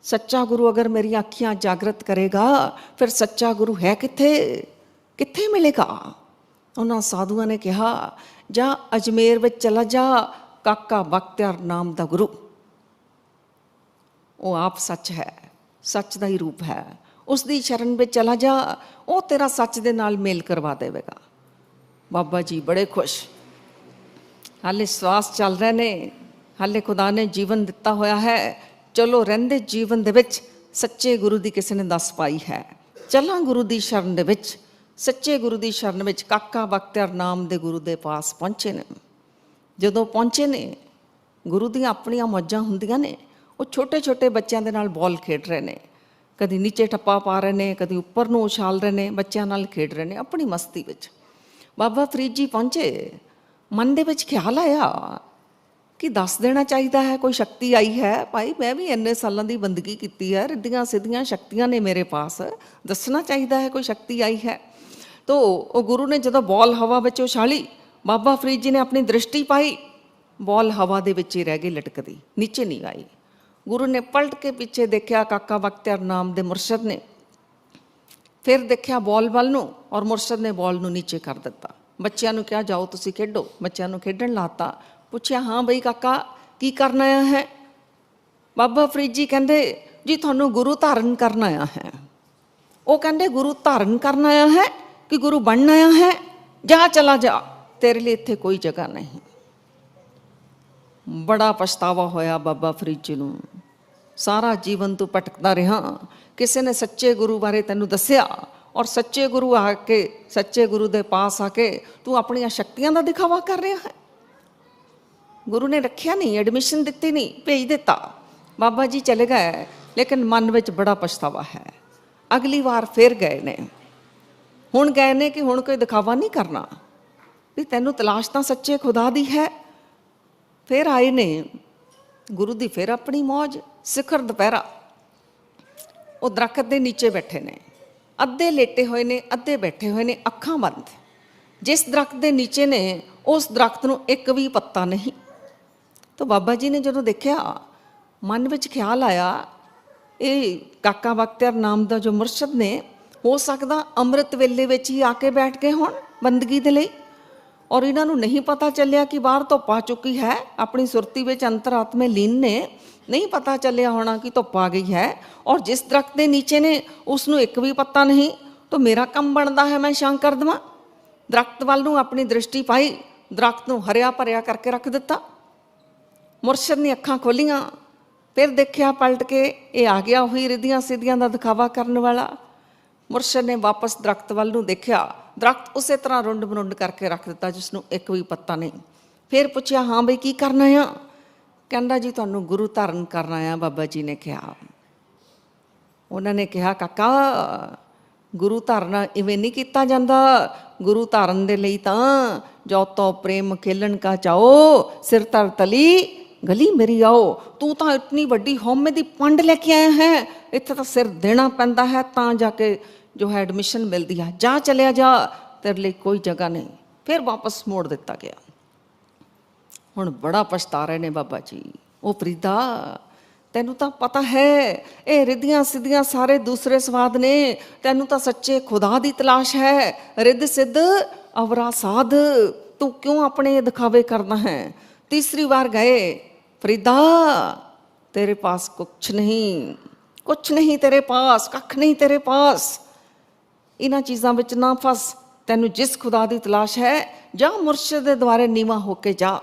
ਸੱਚਾ ਗੁਰੂ ਅਗਰ ਮੇਰੀਆਂ ਅੱਖੀਆਂ ਜਾਗਰਤ ਕਰੇਗਾ, ਫਿਰ ਸੱਚਾ ਗੁਰੂ ਹੈ ਕਿੱਥੇ, ਕਿੱਥੇ ਮਿਲੇਗਾ? ਉਹਨਾਂ ਸਾਧੂਆਂ ਨੇ ਕਿਹਾ ਜਾਂ ਅਜਮੇਰ ਵਿੱਚ ਚਲਾ ਜਾ, ਕਾਕਾ ਬਖਤਿਆਰ ਨਾਮ ਦਾ ਗੁਰੂ, ਉਹ ਆਪ ਸੱਚ ਹੈ, ਸੱਚ ਦਾ ਹੀ ਰੂਪ ਹੈ। ਉਸ ਦੀ ਸ਼ਰਨ ਵਿੱਚ ਚਲਾ ਜਾ, ਉਹ ਤੇਰਾ ਸੱਚ ਦੇ ਨਾਲ ਮੇਲ ਕਰਵਾ ਦੇਵੇਗਾ। ਬਾਬਾ ਜੀ ਬੜੇ ਖੁਸ਼। ਹਾਲੇ ਸਵਾਸ ਚੱਲ ਰਹੇ ਨੇ, ਹਾਲੇ ਖੁਦਾ ਨੇ ਜੀਵਨ ਦਿੱਤਾ ਹੋਇਆ ਹੈ। ਚਲੋ ਰਹਿੰਦੇ ਜੀਵਨ ਦੇ ਵਿੱਚ ਸੱਚੇ ਗੁਰੂ ਦੀ ਕਿਸੇ ਨੇ ਦੱਸ ਪਾਈ ਹੈ। ਚੱਲਾਂ ਗੁਰੂ ਦੀ ਸ਼ਰਨ ਦੇ ਵਿੱਚ, ਸੱਚੇ ਗੁਰੂ ਦੀ ਸ਼ਰਨ ਵਿੱਚ। ਕਾਕਾ ਬਖਤਿਆਰ ਨਾਮ ਦੇ ਗੁਰੂ ਦੇ ਪਾਸ ਪਹੁੰਚੇ ਨੇ। ਜਦੋਂ ਪਹੁੰਚੇ ਨੇ, ਗੁਰੂ ਦੀਆਂ ਆਪਣੀਆਂ ਮੌਜਾਂ ਹੁੰਦੀਆਂ ਨੇ। ਉਹ ਛੋਟੇ ਛੋਟੇ ਬੱਚਿਆਂ ਦੇ ਨਾਲ ਬਾਲ ਖੇਡ ਰਹੇ ਨੇ, ਕਦੀ ਨੀਚੇ ਟੱਪਾ ਪਾ ਰਹੇ ਨੇ, ਕਦੀ ਉੱਪਰ ਨੂੰ ਉਛਾਲ ਰਹੇ ਨੇ, ਬੱਚਿਆਂ ਨਾਲ ਖੇਡ ਰਹੇ ਨੇ ਆਪਣੀ ਮਸਤੀ ਵਿੱਚ। ਬਾਬਾ ਫਰੀਦ ਜੀ ਪਹੁੰਚੇ, ਮਨ ਦੇ ਵਿੱਚ ਖਿਆਲ ਆਇਆ ਕਿ ਦੱਸ ਦੇਣਾ ਚਾਹੀਦਾ ਹੈ, ਕੋਈ ਸ਼ਕਤੀ ਆਈ ਹੈ। ਭਾਈ ਮੈਂ ਵੀ ਇੰਨੇ ਸਾਲਾਂ ਦੀ ਬੰਦਗੀ ਕੀਤੀ ਹੈ, ਰਿੱਧੀਆਂ ਸਿੱਧੀਆਂ ਸ਼ਕਤੀਆਂ ਨੇ ਮੇਰੇ ਪਾਸ, ਦੱਸਣਾ ਚਾਹੀਦਾ ਹੈ ਕੋਈ ਸ਼ਕਤੀ ਆਈ ਹੈ। ਤੋ ਉਹ ਗੁਰੂ ਨੇ ਜਦੋਂ ਬਾਲ ਹਵਾ ਵਿੱਚ ਉਛਾਲੀ, ਬਾਬਾ ਫਰੀਦ ਜੀ ਨੇ ਆਪਣੀ ਦ੍ਰਿਸ਼ਟੀ ਪਾਈ, ਬਾਲ ਹਵਾ ਦੇ ਵਿੱਚ ਹੀ ਰਹਿ ਗਈ ਲਟਕਦੀ, ਨੀਚੇ ਨਹੀਂ ਆਈ। ਗੁਰੂ ਨੇ ਪਲਟ ਕੇ ਪਿੱਛੇ ਦੇਖਿਆ, ਕਾਕਾ ਬਖਤਿਆਰ ਨਾਮ ਦੇ ਮੁਰਸ਼ਦ ਨੇ। ਫਿਰ ਦੇਖਿਆ ਬਾਲ ਵੱਲ ਨੂੰ, ਔਰ ਮੁਰਸ਼ਦ ਨੇ ਬਾਲ ਨੂੰ ਨੀਚੇ ਕਰ ਦਿੱਤਾ। ਬੱਚਿਆਂ ਨੂੰ ਕਿਹਾ ਜਾਓ ਤੁਸੀਂ ਖੇਡੋ, ਬੱਚਿਆਂ ਨੂੰ ਖੇਡਣ ਲਾਤਾ। ਪੁੱਛਿਆ ਹਾਂ ਬਈ ਕਾਕਾ ਕੀ ਕਰਨ ਆਇਆ ਹੈ? ਬਾਬਾ ਫਰੀਦ ਜੀ ਕਹਿੰਦੇ ਜੀ ਤੁਹਾਨੂੰ ਗੁਰੂ ਧਾਰਨ ਕਰਨ ਆਇਆ ਹੈ। ਉਹ ਕਹਿੰਦੇ ਗੁਰੂ ਧਾਰਨ ਕਰਨ ਆਇਆ ਹੈ ਕਿ ਗੁਰੂ ਬਣਨ ਆਇਆ ਹੈ? ਜਾ ਚਲਾ ਜਾ, ਤੇਰੇ ਲਈ ਇੱਥੇ ਕੋਈ ਜਗ੍ਹਾ ਨਹੀਂ। ਬੜਾ ਪਛਤਾਵਾ ਹੋਇਆ ਬਾਬਾ ਫਰੀਦ ਜੀ ਨੂੰ। ਸਾਰਾ ਜੀਵਨ ਤੂੰ ਭਟਕਦਾ ਰਿਹਾ, ਕਿਸੇ ਨੇ ਸੱਚੇ ਗੁਰੂ ਬਾਰੇ ਤੈਨੂੰ ਦੱਸਿਆ, ਔਰ ਸੱਚੇ ਗੁਰੂ ਆ ਕੇ, ਸੱਚੇ ਗੁਰੂ ਦੇ ਪਾਸ ਆ ਕੇ ਤੂੰ ਆਪਣੀਆਂ ਸ਼ਕਤੀਆਂ ਦਾ ਦਿਖਾਵਾ ਕਰ ਰਿਹਾ ਹੈ। ਗੁਰੂ ਨੇ ਰੱਖਿਆ ਨਹੀਂ, ਐਡਮਿਸ਼ਨ ਦਿੱਤੀ ਨਹੀਂ, ਭੇਜ ਦਿੱਤਾ। ਬਾਬਾ ਜੀ ਚਲੇ ਗਏ, ਲੇਕਿਨ ਮਨ ਵਿੱਚ ਬੜਾ ਪਛਤਾਵਾ ਹੈ। ਅਗਲੀ ਵਾਰ ਫਿਰ ਗਏ ਨੇ। ਹੁਣ ਗਏ ਨੇ ਕਿ ਹੁਣ ਕੋਈ ਦਿਖਾਵਾ ਨਹੀਂ ਕਰਨਾ, ਵੀ ਤੈਨੂੰ ਤਲਾਸ਼ ਤਾਂ ਸੱਚੇ ਖੁਦਾ ਦੀ ਹੈ। ਫਿਰ ਆਏ ਨੇ ਗੁਰੂ ਦੀ, ਫਿਰ ਆਪਣੀ ਮੌਜ। ਸਿਖਰ ਦੁਪਹਿਰਾ, ਉਹ ਦਰਖਤ ਦੇ ਨੀਚੇ ਬੈਠੇ ਨੇ, ਅੱਧੇ ਲੇਟੇ ਹੋਏ ਨੇ, ਅੱਧੇ ਬੈਠੇ ਹੋਏ ਨੇ, ਅੱਖਾਂ ਬੰਦ। ਜਿਸ ਦਰਖਤ ਦੇ ਨੀਚੇ ਨੇ, ਉਸ ਦਰਖਤ ਨੂੰ ਇੱਕ ਵੀ ਪੱਤਾ ਨਹੀਂ। ਤਾਂ ਬਾਬਾ ਜੀ ਨੇ ਜਦੋਂ ਦੇਖਿਆ, ਮਨ ਵਿੱਚ ਖਿਆਲ ਆਇਆ, ਇਹ ਕਾਕਾ ਬਖਤਿਆਰ ਨਾਮ ਦਾ ਜੋ ਮੁਰਸ਼ਦ ਨੇ, ਹੋ ਸਕਦਾ ਅੰਮ੍ਰਿਤ ਵੇਲੇ ਵਿੱਚ ਹੀ ਆ ਕੇ ਬੈਠ ਗਏ ਹੋਣ ਬੰਦਗੀ ਦੇ ਲਈ, ਔਰ ਇਹਨਾਂ ਨੂੰ ਨਹੀਂ ਪਤਾ ਚੱਲਿਆ ਕਿ ਬਾਹਰ ਧੁੱਪ ਆ ਚੁੱਕੀ ਹੈ। ਆਪਣੀ ਸੁਰਤੀ ਵਿੱਚ ਅੰਤਰਾਤਮੇ ਲੀਨ ਨੇ, ਨਹੀਂ ਪਤਾ ਚੱਲਿਆ ਹੋਣਾ ਕਿ ਧੁੱਪ ਆ ਗਈ ਹੈ। ਔਰ ਜਿਸ ਦਰਖਤ ਦੇ ਨੀਚੇ ਨੇ, ਉਸ ਨੂੰ ਇੱਕ ਵੀ ਪੱਤਾ ਨਹੀਂ। ਤਾਂ ਮੇਰਾ ਕੰਮ ਬਣਦਾ ਹੈ ਮੈਂ ਛਾਂ ਕਰ ਦੇਵਾਂ। ਦਰਖਤ ਵੱਲ ਨੂੰ ਆਪਣੀ ਦ੍ਰਿਸ਼ਟੀ ਪਾਈ, ਦਰਖਤ ਨੂੰ ਹਰਿਆ ਭਰਿਆ ਕਰਕੇ ਰੱਖ ਦਿੱਤਾ। ਮੁਰਸ਼ਦ ਨੇ ਅੱਖਾਂ ਖੋਲੀਆਂ, ਫਿਰ ਦੇਖਿਆ ਪਲਟ ਕੇ, ਇਹ ਆ ਗਿਆ ਉਹੀ ਰਿੱਧੀਆਂ ਸਿੱਧੀਆਂ ਦਾ ਦਿਖਾਵਾ ਕਰਨ ਵਾਲਾ। ਮੁਰਸ਼ਦ ਨੇ ਵਾਪਸ ਦਰਖਤ ਵੱਲ ਨੂੰ ਦੇਖਿਆ, ਦਰਖਤ ਉਸੇ ਤਰ੍ਹਾਂ ਰੁੰਡ ਬਰੁੰਡ ਕਰਕੇ ਰੱਖ ਦਿੱਤਾ, ਜਿਸ ਨੂੰ ਇੱਕ ਵੀ ਪੱਤਾ ਨਹੀਂ। ਫਿਰ ਪੁੱਛਿਆ ਹਾਂ ਬਈ ਕੀ ਕਰਨਾ ਆ? ਕਹਿੰਦਾ ਜੀ ਤੁਹਾਨੂੰ ਗੁਰੂ ਧਾਰਨ ਕਰਨਾ ਆ। ਬਾਬਾ ਜੀ ਨੇ ਕਿਹਾ, ਉਹਨਾਂ ਨੇ ਕਿਹਾ ਕਾਕਾ ਗੁਰੂ ਧਾਰਨਾ ਇਵੇਂ ਨਹੀਂ ਕੀਤਾ ਜਾਂਦਾ। ਗੁਰੂ ਧਾਰਨ ਦੇ ਲਈ ਤਾਂ ਜੋ ਤੋ ਪ੍ਰੇਮ ਖੇਲਣ ਕਾ ਚਾਓ, ਸਿਰ ਤਰ ਤਲੀ ਗਲੀ ਮੇਰੀ ਆਓ। ਤੂੰ ਤਾਂ ਇਤਨੀ ਵੱਡੀ ਹਉਮੈ ਦੀ ਪੰਡ ਲੈ ਕੇ ਆਇਆ ਹੈ, ਇੱਥੇ ਤਾਂ ਸਿਰ ਦੇਣਾ ਪੈਂਦਾ ਹੈ ਤਾਂ ਜਾ ਕੇ ਜੋ ਹੈ ਐਡਮਿਸ਼ਨ ਮਿਲਦੀ ਹੈ। ਜਾ ਚਲਿਆ ਜਾ, ਤੇਰੇ ਲਈ ਕੋਈ ਜਗ੍ਹਾ ਨਹੀਂ। ਫਿਰ ਵਾਪਸ ਮੋੜ ਦਿੱਤਾ ਗਿਆ। ਹੁਣ ਬੜਾ ਪਛਤਾ ਰਹੇ ਨੇ ਬਾਬਾ ਜੀ। ਉਹ ਫਰੀਦਾ ਤੈਨੂੰ ਤਾਂ ਪਤਾ ਹੈ ਇਹ ਰਿੱਧੀਆਂ ਸਿੱਧੀਆਂ ਸਾਰੇ ਦੂਸਰੇ ਸਵਾਦ ਨੇ, ਤੈਨੂੰ ਤਾਂ ਸੱਚੇ ਖੁਦਾ ਦੀ ਤਲਾਸ਼ ਹੈ। ਰਿੱਧ ਸਿੱਧ ਅਵਰਾ ਸਾਧ, ਤੂੰ ਕਿਉਂ ਆਪਣੇ ਦਿਖਾਵੇ ਕਰਦਾ ਹੈ? ਤੀਸਰੀ ਵਾਰ ਗਏ, ਫਰੀਦਾ ਤੇਰੇ ਪਾਸ ਕੁਛ ਨਹੀਂ, ਕੁਛ ਨਹੀਂ ਤੇਰੇ ਪਾਸ, ਕੱਖ ਨਹੀਂ ਤੇਰੇ ਪਾਸ। ਇਹਨਾਂ ਚੀਜ਼ਾਂ ਵਿੱਚ ਨਾ ਫਸ। ਤੈਨੂੰ ਜਿਸ ਖੁਦਾ ਦੀ ਤਲਾਸ਼ ਹੈ, ਜਾਂ ਮੁਰਸ਼ਿਦ ਦੇ ਦੁਆਰੇ ਨੀਵਾਂ ਹੋ ਕੇ ਜਾ।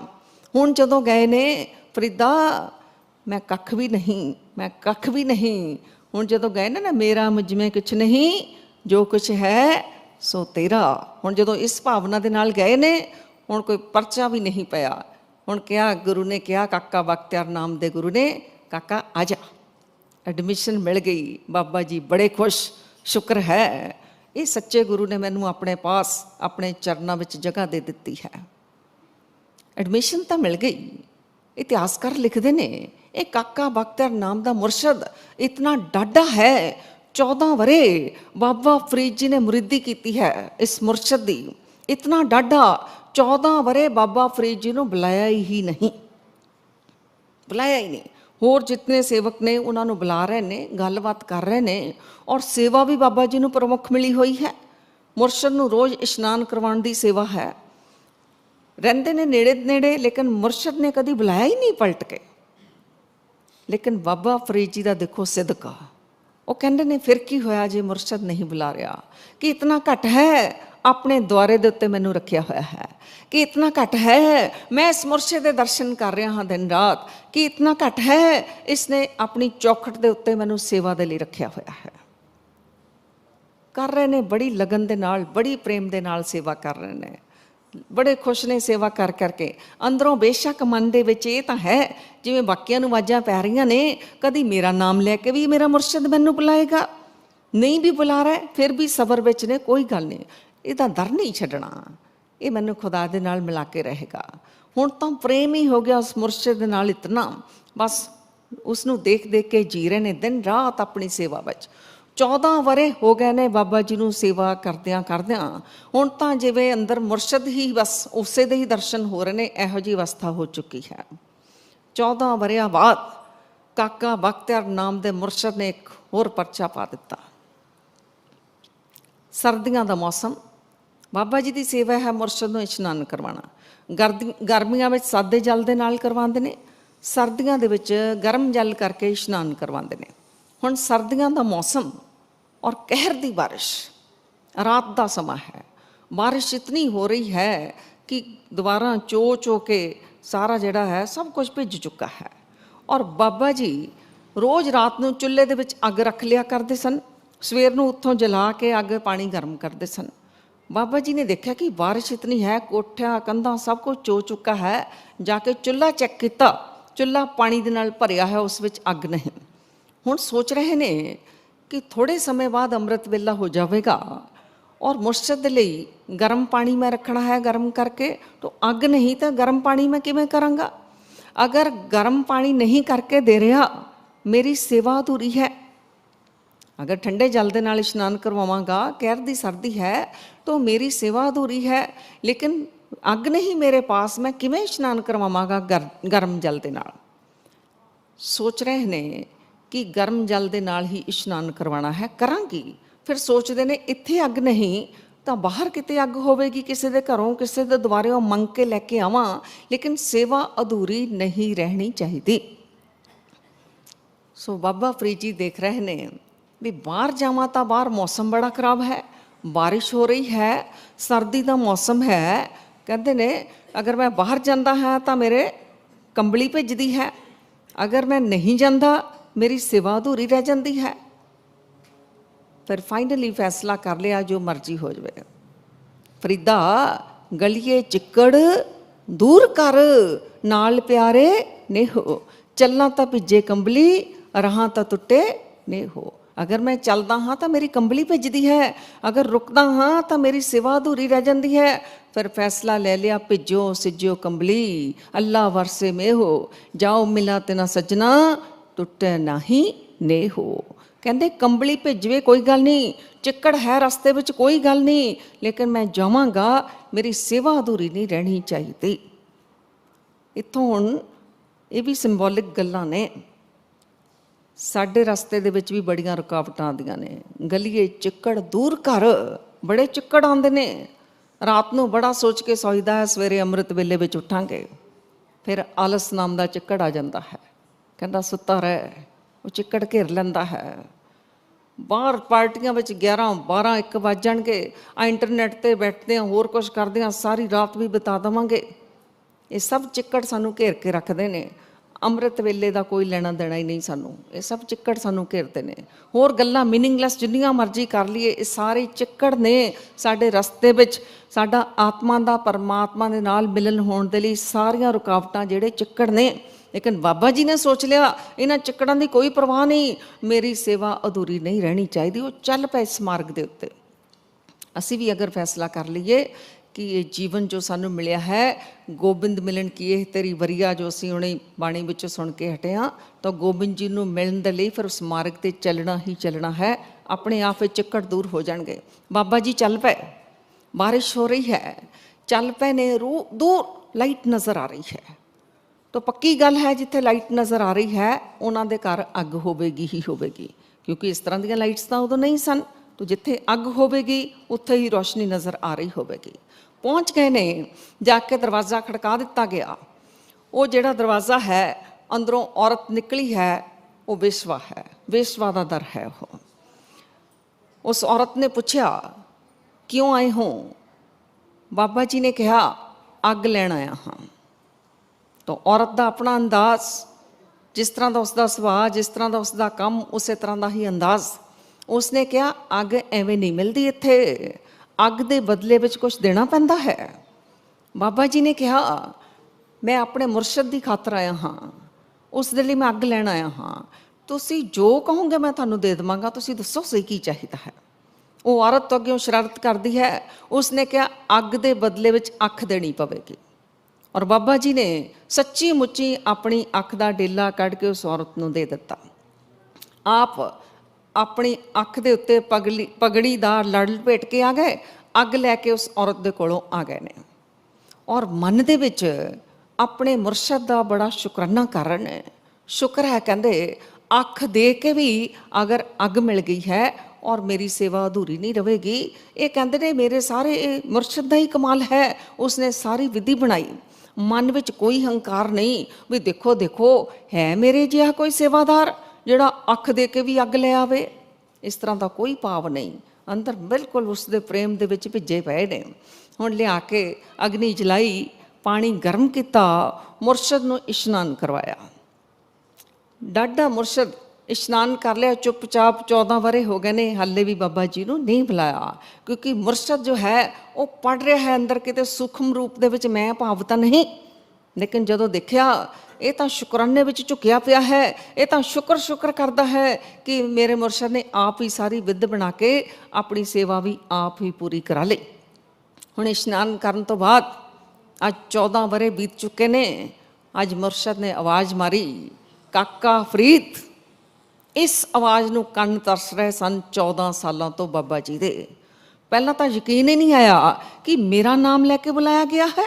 ਹੁਣ ਜਦੋਂ ਗਏ ਨੇ, ਫਰੀਦਾ मैं कख भी नहीं, मैं कख भी नहीं। हुण जदों गए ना मेरा मुझमें कुछ नहीं, जो कुछ है सो तेरा। हुण जदों इस भावना दे नाल गए ने, हुण कोई परचा भी नहीं पिया। हुण क्या गुरु ने कहा, काका बख्तियार नाम दे गुरु ने, काका आ जा। एडमिशन मिल गई। बाबा जी बड़े खुश, शुक्र है ये सच्चे गुरु ने मैनू अपने पास अपने चरणों में जगह दे दी है। एडमिशन तो मिल गई। इतिहासकार लिखते ने ये काका बख्तियार नाम का मुरशद इतना डाढ़ा है, 14 वरे बाबा फरीद जी ने मुरीदी की है इस मुरशद की। इतना डाढ़ा, 14 वरे बाबा फरीद जी ने बुलाया ही नहीं, बुलाया ही नहीं। होर जितने सेवक ने उन्होंने बुला रहे ने, गलबात कर रहे ने, और सेवा भी बाबा जी को प्रमुख मिली हुई है। मुरशद नूं रोज़ इशनान करवाउण दी सेवा है। रहंदे ने नेड़े नेड़े, लेकिन मुरशद ने कभी बुलाया ही नहीं पलट के। लेकिन बाबा फरीद जी का देखो सिदका, वो कहते ने फिर की होया जे मुरशद नहीं बुला रहा, कि इतना घट है अपने द्वारे दे उत्ते मैनू रखिया होया है, कि इतना घट है मैं इस मुरशद के दर्शन कर रहा हाँ दिन रात, कि इतना घट है इसने अपनी चौखट के उत्ते मैनू सेवा के लिए रखिया होया है। कर रहे ने बड़ी लगन दे नाल, बड़ी प्रेम दे नाल सेवा कर रहे ने, बड़े खुश ने सेवा कर करके। अंदरों बेशक मन दे विच ये तां है जिवें बाकियां नूं आवाज़ां पै रहीआं ने, कदी मेरा नाम लैके भी मेरा मुरशद मैनू बुलाएगा, नहीं भी बुला रहा है फिर भी सबर विच ने, कोई गल नहीं, इहदा दर नहीं छड्डना, ये मैनू खुदा दे नाल मिला के रहेगा। हुण तां प्रेम ही हो गया उस मुरशद दे नाल इतना, बस उसनूं देख देख के जी रहे ने दिन रात अपनी सेवा विच। 14 वरे हो गए ने बाबा जी नूं सेवा करदियां करदियां। हुण तां जिवें अंदर मुरशद ही बस उसे दे ही दर्शन हो रहे ने, इहो जी अवस्था हो चुकी है। 14 वरियां बाद काका बख्तियार नाम दे मुरशद ने एक होर परचा पा दिता। सर्दियां दा मौसम, बाबा जी की सेवा है मुरशद नूं इशनान करवाना। गर्मियां में सादे जल दे नाल करवाते हैं, सर्दियां दे विच गर्म जल करके इशनान करवाते हैं। हुण सर्दियां दा मौसम और कहर दी बारिश, रात का समा है, बारिश इतनी हो रही है कि दोबारा चो चो के सारा जिहड़ा है सब कुछ भिज चुका है। और बाबा जी रोज़ रात नूं चुल्हे दे विच अग रख लिया करते सन, सवेर नूं उत्थों जला के अग पानी गर्म करते सन। बाबा जी ने देखा कि बारिश इतनी है, कोठियां कंधां सब कुछ चो चुका है, जाके चुल्हा चेक किया, चुल्हा पानी दे नाल भरिया है, उस विच अग नहीं। हुण सोच रहे ने कि थोड़े समय बाद अमृत वेला हो जाएगा और मुरशद दे लई गर्म पानी मैं रखना है गर्म करके, तो अग नहीं तो गर्म पानी मैं किवें करांगा। अगर गर्म पानी नहीं करके दे रहा मेरी सेवा अधूरी है। अगर ठंडे जल दे नाल इशनान करवावांगा, कहर दी सर्दी है, तो मेरी सेवा अधूरी है। लेकिन अग नहीं मेरे पास, मैं किवें इशनान करवावांगा गर्म जल दे नाल। सोच रहे ने कि गर्म जल दे नाल ही इशनान करवाना है, करांगी। फिर सोचते ने इत्थे अग नहीं तो बाहर किते अग होवेगी, किसी दे घरों किसी दे द्वारे मंग के लैके आवां, लेकिन सेवा अधूरी नहीं रहनी चाहिए। सो बाबा फरीद जी देख रहे ने भी बाहर जावां तो बाहर मौसम बड़ा खराब है, बारिश हो रही है, सर्दी का मौसम है। कहते ने अगर मैं बाहर जाता है तो मेरे कंबली भिजदी है, अगर मैं नहीं जाता मेरी सेवा अधूरी रह जाती है। फिर फाइनली फैसला कर लिया जो मर्जी हो जाए, फरीदा गलिए चिक्कड़ दूर कर, नाल प्यारे ने हो, चलना तो भिजे कंबली, रहा तो टुटे ने हो। अगर मैं चलता हाँ तो मेरी कंबली भिजदी है, अगर रुकदा हाँ तो मेरी सेवा अधूरी रह जाती है। फिर फैसला ले लिया, भिजो सिजो कंबली, अल्लाह वरसे में हो, जाओ मिला तेना सजना, टुटे नाही ने हो। कहते कंबली भिजवे कोई गल नहीं, चिक्कड़ है रस्ते विच कोई गल नहीं, लेकिन मैं जावांगा मेरी सेवा अधूरी नहीं रहनी चाहिए। इत्थों हुण ये भी सिंबॉलिक गल्लां ने। साडे रस्ते दे विच भी बड़ियां रुकावटां आंदियां ने। गलिए चिक्कड़ दूर कर, बड़े चिक्कड़ आंदे ने। रात नूं बड़ा सोच के सोईदा है सवेरे अमृत वेले विच उठांगे, फिर आलस नाम दा चिक्कड़ आ जांदा है, कहंदा सुत्ता रह, वो चिक्कड़ घेर लैंदा है। बाहर पार्टियां विच 11 12 1 वज जाणगे, इंटरनेट ते बैठदे होर कुछ करदे सारी रात भी बिता देवांगे। ये सब चिक्कड़ सानू घेर के रखते हैं। ਅੰਮ੍ਰਿਤ ਵੇਲੇ ਦਾ ਕੋਈ ਲੈਣਾ ਦੇਣਾ ਹੀ ਨਹੀਂ ਸਾਨੂੰ। ਇਹ ਸਭ ਚਿੱਕੜ ਸਾਨੂੰ ਘੇਰਦੇ ਨੇ। ਹੋਰ ਗੱਲਾਂ ਮੀਨਿੰਗਲੈਸ ਜਿੰਨੀਆਂ ਮਰਜ਼ੀ ਕਰ ਲਈਏ, ਇਹ ਸਾਰੇ ਚਿੱਕੜ ਨੇ ਸਾਡੇ ਰਸਤੇ ਵਿੱਚ। ਸਾਡਾ ਆਤਮਾ ਦਾ ਪਰਮਾਤਮਾ ਦੇ ਨਾਲ ਮਿਲਨ ਹੋਣ ਦੇ ਲਈ ਸਾਰੀਆਂ ਰੁਕਾਵਟਾਂ ਜਿਹੜੇ ਚਿੱਕੜ ਨੇ। ਲੇਕਿਨ ਬਾਬਾ ਜੀ ਨੇ ਸੋਚ ਲਿਆ ਇਹਨਾਂ ਚਿੱਕੜਾਂ ਦੀ ਕੋਈ ਪਰਵਾਹ ਨਹੀਂ, ਮੇਰੀ ਸੇਵਾ ਅਧੂਰੀ ਨਹੀਂ ਰਹਿਣੀ ਚਾਹੀਦੀ। ਉਹ ਚੱਲ ਪਏ ਇਸ ਮਾਰਗ ਦੇ ਉੱਤੇ। ਅਸੀਂ ਵੀ ਅਗਰ ਫੈਸਲਾ ਕਰ ਲਈਏ ਕਿ ਇਹ ਜੀਵਨ ਜੋ ਸਾਨੂੰ ਮਿਲਿਆ ਹੈ, ਗੋਬਿੰਦ ਮਿਲਣ ਕੀ ਇਹ ਤੇਰੀ ਵਰੀਆ, ਜੋ ਅਸੀਂ ਹੁਣੇ ਬਾਣੀ ਵਿੱਚੋਂ ਸੁਣ ਕੇ ਹਟੇ ਹਾਂ, ਤਾਂ ਗੋਬਿੰਦ ਜੀ ਨੂੰ ਮਿਲਣ ਦੇ ਲਈ ਫਿਰ ਉਸ ਮਾਰਗ 'ਤੇ ਚੱਲਣਾ ਹੀ ਚੱਲਣਾ ਹੈ। ਆਪਣੇ ਆਪ ਵਿੱਚ ਚਿੱਕੜ ਦੂਰ ਹੋ ਜਾਣਗੇ। ਬਾਬਾ ਜੀ ਚੱਲ ਪਏ, ਬਾਰਿਸ਼ ਹੋ ਰਹੀ ਹੈ, ਚੱਲ ਪਏ ਨੇ, ਦੂਰ ਲਾਈਟ ਨਜ਼ਰ ਆ ਰਹੀ ਹੈ। ਤਾਂ ਪੱਕੀ ਗੱਲ ਹੈ ਜਿੱਥੇ ਲਾਈਟ ਨਜ਼ਰ ਆ ਰਹੀ ਹੈ ਉਹਨਾਂ ਦੇ ਘਰ ਅੱਗ ਹੋਵੇਗੀ ਹੀ ਹੋਵੇਗੀ, ਕਿਉਂਕਿ ਇਸ ਤਰ੍ਹਾਂ ਦੀਆਂ ਲਾਈਟਸ ਤਾਂ ਉਦੋਂ ਨਹੀਂ ਸਨ। ਤਾਂ ਜਿੱਥੇ ਅੱਗ ਹੋਵੇਗੀ ਉੱਥੇ ਹੀ ਰੋਸ਼ਨੀ ਨਜ਼ਰ ਆ ਰਹੀ ਹੋਵੇਗੀ। ਪਹੁੰਚ ਗਏ ਨੇ, ਜਾ ਕੇ ਦਰਵਾਜ਼ਾ ਖੜਕਾ ਦਿੱਤਾ ਗਿਆ। ਉਹ ਜਿਹੜਾ ਦਰਵਾਜ਼ਾ ਹੈ, ਅੰਦਰੋਂ ਔਰਤ ਨਿਕਲੀ ਹੈ, ਉਹ ਵੇਸ਼ਵਾ ਹੈ, ਵੇਸ਼ਵਾ ਦਾ ਦਰ ਹੈ ਉਹ। ਉਸ ਔਰਤ ਨੇ ਪੁੱਛਿਆ ਕਿਉਂ ਆਏ ਹੋ? ਬਾਬਾ ਜੀ ਨੇ ਕਿਹਾ ਅੱਗ ਲੈਣ ਆਇਆ ਹਾਂ। ਤਾਂ ਔਰਤ ਦਾ ਆਪਣਾ ਅੰਦਾਜ਼, ਜਿਸ ਤਰ੍ਹਾਂ ਦਾ ਉਸਦਾ ਸੁਭਾਅ, ਜਿਸ ਤਰ੍ਹਾਂ ਦਾ ਉਸਦਾ ਕੰਮ, ਉਸੇ ਤਰ੍ਹਾਂ ਦਾ ਹੀ ਅੰਦਾਜ਼। ਉਸਨੇ ਕਿਹਾ ਅੱਗ ਐਵੇਂ ਨਹੀਂ ਮਿਲਦੀ, ਇੱਥੇ ਅੱਗ ਦੇ ਬਦਲੇ ਵਿੱਚ ਕੁਝ ਦੇਣਾ ਪੈਂਦਾ ਹੈ। ਬਾਬਾ ਜੀ ਨੇ ਕਿਹਾ ਮੈਂ ਆਪਣੇ ਮੁਰਸ਼ਦ ਦੀ ਖਾਤਰ ਆਇਆ ਹਾਂ, ਉਸ ਦੇ ਲਈ ਮੈਂ ਅੱਗ ਲੈਣ ਆਇਆ ਹਾਂ। ਤੁਸੀਂ ਜੋ ਕਹੋਗੇ ਮੈਂ ਤੁਹਾਨੂੰ ਦੇ ਦੇਵਾਂਗਾ, ਤੁਸੀਂ ਦੱਸੋ ਸਹੀ ਕੀ ਚਾਹੀਦਾ ਹੈ। ਉਹ ਔਰਤ ਤੋਂ ਅੱਗੇ ਸ਼ਰਾਰਤ ਕਰਦੀ ਹੈ। ਉਸਨੇ ਕਿਹਾ ਅੱਗ ਦੇ ਬਦਲੇ ਵਿੱਚ ਅੱਖ ਦੇਣੀ ਪਵੇਗੀ। ਔਰ ਬਾਬਾ ਜੀ ਨੇ ਸੱਚੀ ਮੁੱਚੀ ਆਪਣੀ ਅੱਖ ਦਾ ਡੇਲਾ ਕੱਢ ਕੇ ਉਸ ਔਰਤ ਨੂੰ ਦੇ ਦਿੱਤਾ। ਆਪ ਆਪਣੀ ਅੱਖ ਦੇ ਉੱਤੇ ਪਗੜੀ ਦਾ ਲੜ ਲਪੇਟ ਕੇ ਆ ਗਏ, ਅੱਗ ਲੈ ਕੇ ਉਸ ਔਰਤ ਦੇ ਕੋਲੋਂ ਆ ਗਏ ਨੇ। ਔਰ ਮਨ ਦੇ ਵਿੱਚ ਆਪਣੇ ਮੁਰਸ਼ਦ ਦਾ ਬੜਾ ਸ਼ੁਕਰਾਨਾ ਕਰ ਰਹੇ ਨੇ। ਸ਼ੁਕਰ ਹੈ, ਕਹਿੰਦੇ ਅੱਖ ਦੇ ਕੇ ਵੀ ਅਗਰ ਅੱਗ ਮਿਲ ਗਈ ਹੈ ਔਰ ਮੇਰੀ ਸੇਵਾ ਅਧੂਰੀ ਨਹੀਂ ਰਹੇਗੀ। ਇਹ ਕਹਿੰਦੇ ਨੇ ਮੇਰੇ ਸਾਰੇ ਇਹ ਮੁਰਸ਼ਦ ਦਾ ਹੀ ਕਮਾਲ ਹੈ, ਉਸਨੇ ਸਾਰੀ ਵਿਧੀ ਬਣਾਈ। ਮਨ ਵਿੱਚ ਕੋਈ ਹੰਕਾਰ ਨਹੀਂ ਵੀ ਦੇਖੋ ਦੇਖੋ ਹੈ ਮੇਰੇ ਜਿਹਾ ਕੋਈ ਸੇਵਾਦਾਰ ਜਿਹੜਾ ਅੱਖ ਦੇ ਕੇ ਵੀ ਅੱਗ ਲੈ ਆਵੇ। ਇਸ ਤਰ੍ਹਾਂ ਦਾ ਕੋਈ ਭਾਵ ਨਹੀਂ, ਅੰਦਰ ਬਿਲਕੁਲ ਉਸ ਦੇ ਪ੍ਰੇਮ ਦੇ ਵਿੱਚ ਭਿੱਜੇ ਪਏ ਨੇ। ਹੁਣ ਲਿਆ ਕੇ ਅਗਨੀ ਜਲਾਈ, ਪਾਣੀ ਗਰਮ ਕੀਤਾ, ਮੁਰਸ਼ਦ ਨੂੰ ਇਸ਼ਨਾਨ ਕਰਵਾਇਆ। ਡਾਢਾ ਮੁਰਸ਼ਦ ਇਸ਼ਨਾਨ ਕਰ ਲਿਆ ਚੁੱਪਚਾਪ। 14 ਵਰੇ ਹੋ ਗਏ ਨੇ, ਹਾਲੇ ਵੀ ਬਾਬਾ ਜੀ ਨੂੰ ਨਹੀਂ ਬੁਲਾਇਆ, ਕਿਉਂਕਿ ਮੁਰਸ਼ਦ ਜੋ ਹੈ ਉਹ ਪੜ ਰਿਹਾ ਹੈ ਅੰਦਰ ਕਿਤੇ ਸੂਖਮ ਰੂਪ ਦੇ ਵਿੱਚ, ਮੈਂ ਭਾਵ ਤਾਂ ਨਹੀਂ। ਲੇਕਿਨ ਜਦੋਂ ਦੇਖਿਆ ਇਹ ਤਾਂ ਸ਼ੁਕਰਾਨੇ ਵਿੱਚ ਝੁਕਿਆ ਪਿਆ ਹੈ, ਇਹ ਤਾਂ ਸ਼ੁਕਰ ਕਰਦਾ ਹੈ ਕਿ ਮੇਰੇ ਮੁਰਸ਼ਦ ਨੇ ਆਪ ਹੀ ਸਾਰੀ ਵਿਧ ਬਣਾ ਕੇ ਆਪਣੀ ਸੇਵਾ ਵੀ ਆਪ ਹੀ ਪੂਰੀ ਕਰਾ ਲਈ। ਹੁਣ ਇਸ਼ਨਾਨ ਕਰਨ ਤੋਂ ਬਾਅਦ ਅੱਜ 14 ਵਰੇ ਬੀਤ ਚੁੱਕੇ ਨੇ। ਅੱਜ ਮੁਰਸ਼ਦ ਨੇ ਆਵਾਜ਼ ਮਾਰੀ, ਕਾਕਾ ਫਰੀਦ। ਇਸ ਆਵਾਜ਼ ਨੂੰ ਕੰਨ ਤਰਸ ਰਹੇ ਸਨ 14 ਸਾਲਾਂ ਤੋਂ ਬਾਬਾ ਜੀ ਦੇ। ਪਹਿਲਾਂ ਤਾਂ ਯਕੀਨ ਹੀ ਨਹੀਂ ਆਇਆ ਕਿ ਮੇਰਾ ਨਾਮ ਲੈ ਕੇ ਬੁਲਾਇਆ ਗਿਆ ਹੈ।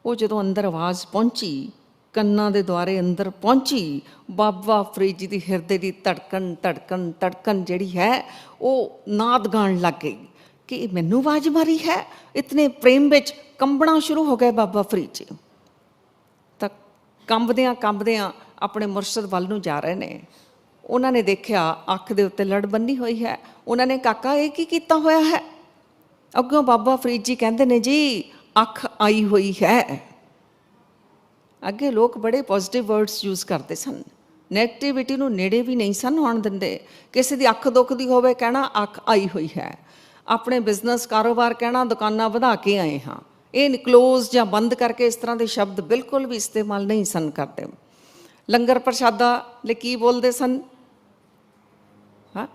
ਉਹ ਜਦੋਂ ਅੰਦਰ ਆਵਾਜ਼ ਪਹੁੰਚੀ, ਕੰਨਾਂ ਦੇ ਦੁਆਰੇ ਅੰਦਰ ਪਹੁੰਚੀ, ਬਾਬਾ ਫਰੀਦ ਜੀ ਦੀ ਹਿਰਦੇ ਦੀ ਧੜਕਣ ਜਿਹੜੀ ਹੈ ਉਹ ਨਾਦ ਗਾਣ ਲੱਗ ਗਈ ਕਿ ਮੈਨੂੰ ਆਵਾਜ਼ ਮਾਰੀ ਹੈ। ਇਤਨੇ ਪ੍ਰੇਮ ਵਿੱਚ ਕੰਬਣਾ ਸ਼ੁਰੂ ਹੋ ਗਏ ਬਾਬਾ ਫਰੀਦ ਜੀ। ਤਾਂ ਕੰਬਦਿਆਂ ਆਪਣੇ ਮੁਰਸ਼ਦ ਵੱਲ ਨੂੰ ਜਾ ਰਹੇ ਨੇ। ਉਹਨਾਂ ਨੇ ਦੇਖਿਆ ਅੱਖ ਦੇ ਉੱਤੇ ਲੜ ਬੰਨੀ ਹੋਈ ਹੈ। ਉਹਨਾਂ ਨੇ ਕਾਕਾ ਇਹ ਕੀ ਕੀਤਾ ਹੋਇਆ ਹੈ? ਅੱਗੋਂ ਬਾਬਾ ਫਰੀਦ ਜੀ ਕਹਿੰਦੇ ਨੇ ਜੀ ਅੱਖ ਆਈ ਹੋਈ ਹੈ। ਅੱਗੇ ਲੋਕ ਬੜੇ ਪੋਜ਼ਿਟਿਵ ਵਰਡਸ ਯੂਜ਼ ਕਰਦੇ ਸਨ, ਨੈਗੇਟਿਵਿਟੀ ਨੂੰ ਨੇੜੇ ਵੀ ਨਹੀਂ ਸਨ ਆਉਣ ਦਿੰਦੇ। ਕਿਸੇ ਦੀ ਅੱਖ ਦੁਖਦੀ ਹੋਵੇ ਕਹਿਣਾ ਅੱਖ ਆਈ ਹੋਈ ਹੈ। ਆਪਣੇ ਬਿਜ਼ਨਸ ਕਾਰੋਬਾਰ ਕਹਿਣਾ ਦੁਕਾਨਾਂ ਵਧਾ ਕੇ ਆਏ ਹਾਂ। ਇਹ ਕਲੋਜ਼ ਜਾਂ ਬੰਦ ਕਰਕੇ ਇਸ ਤਰ੍ਹਾਂ ਦੇ ਸ਼ਬਦ ਬਿਲਕੁਲ ਵੀ ਇਸਤੇਮਾਲ ਨਹੀਂ ਸਨ ਕਰਦੇ। ਲੰਗਰ ਪ੍ਰਸ਼ਾਦਾ ਲਈ ਕੀ ਬੋਲਦੇ ਸਨ?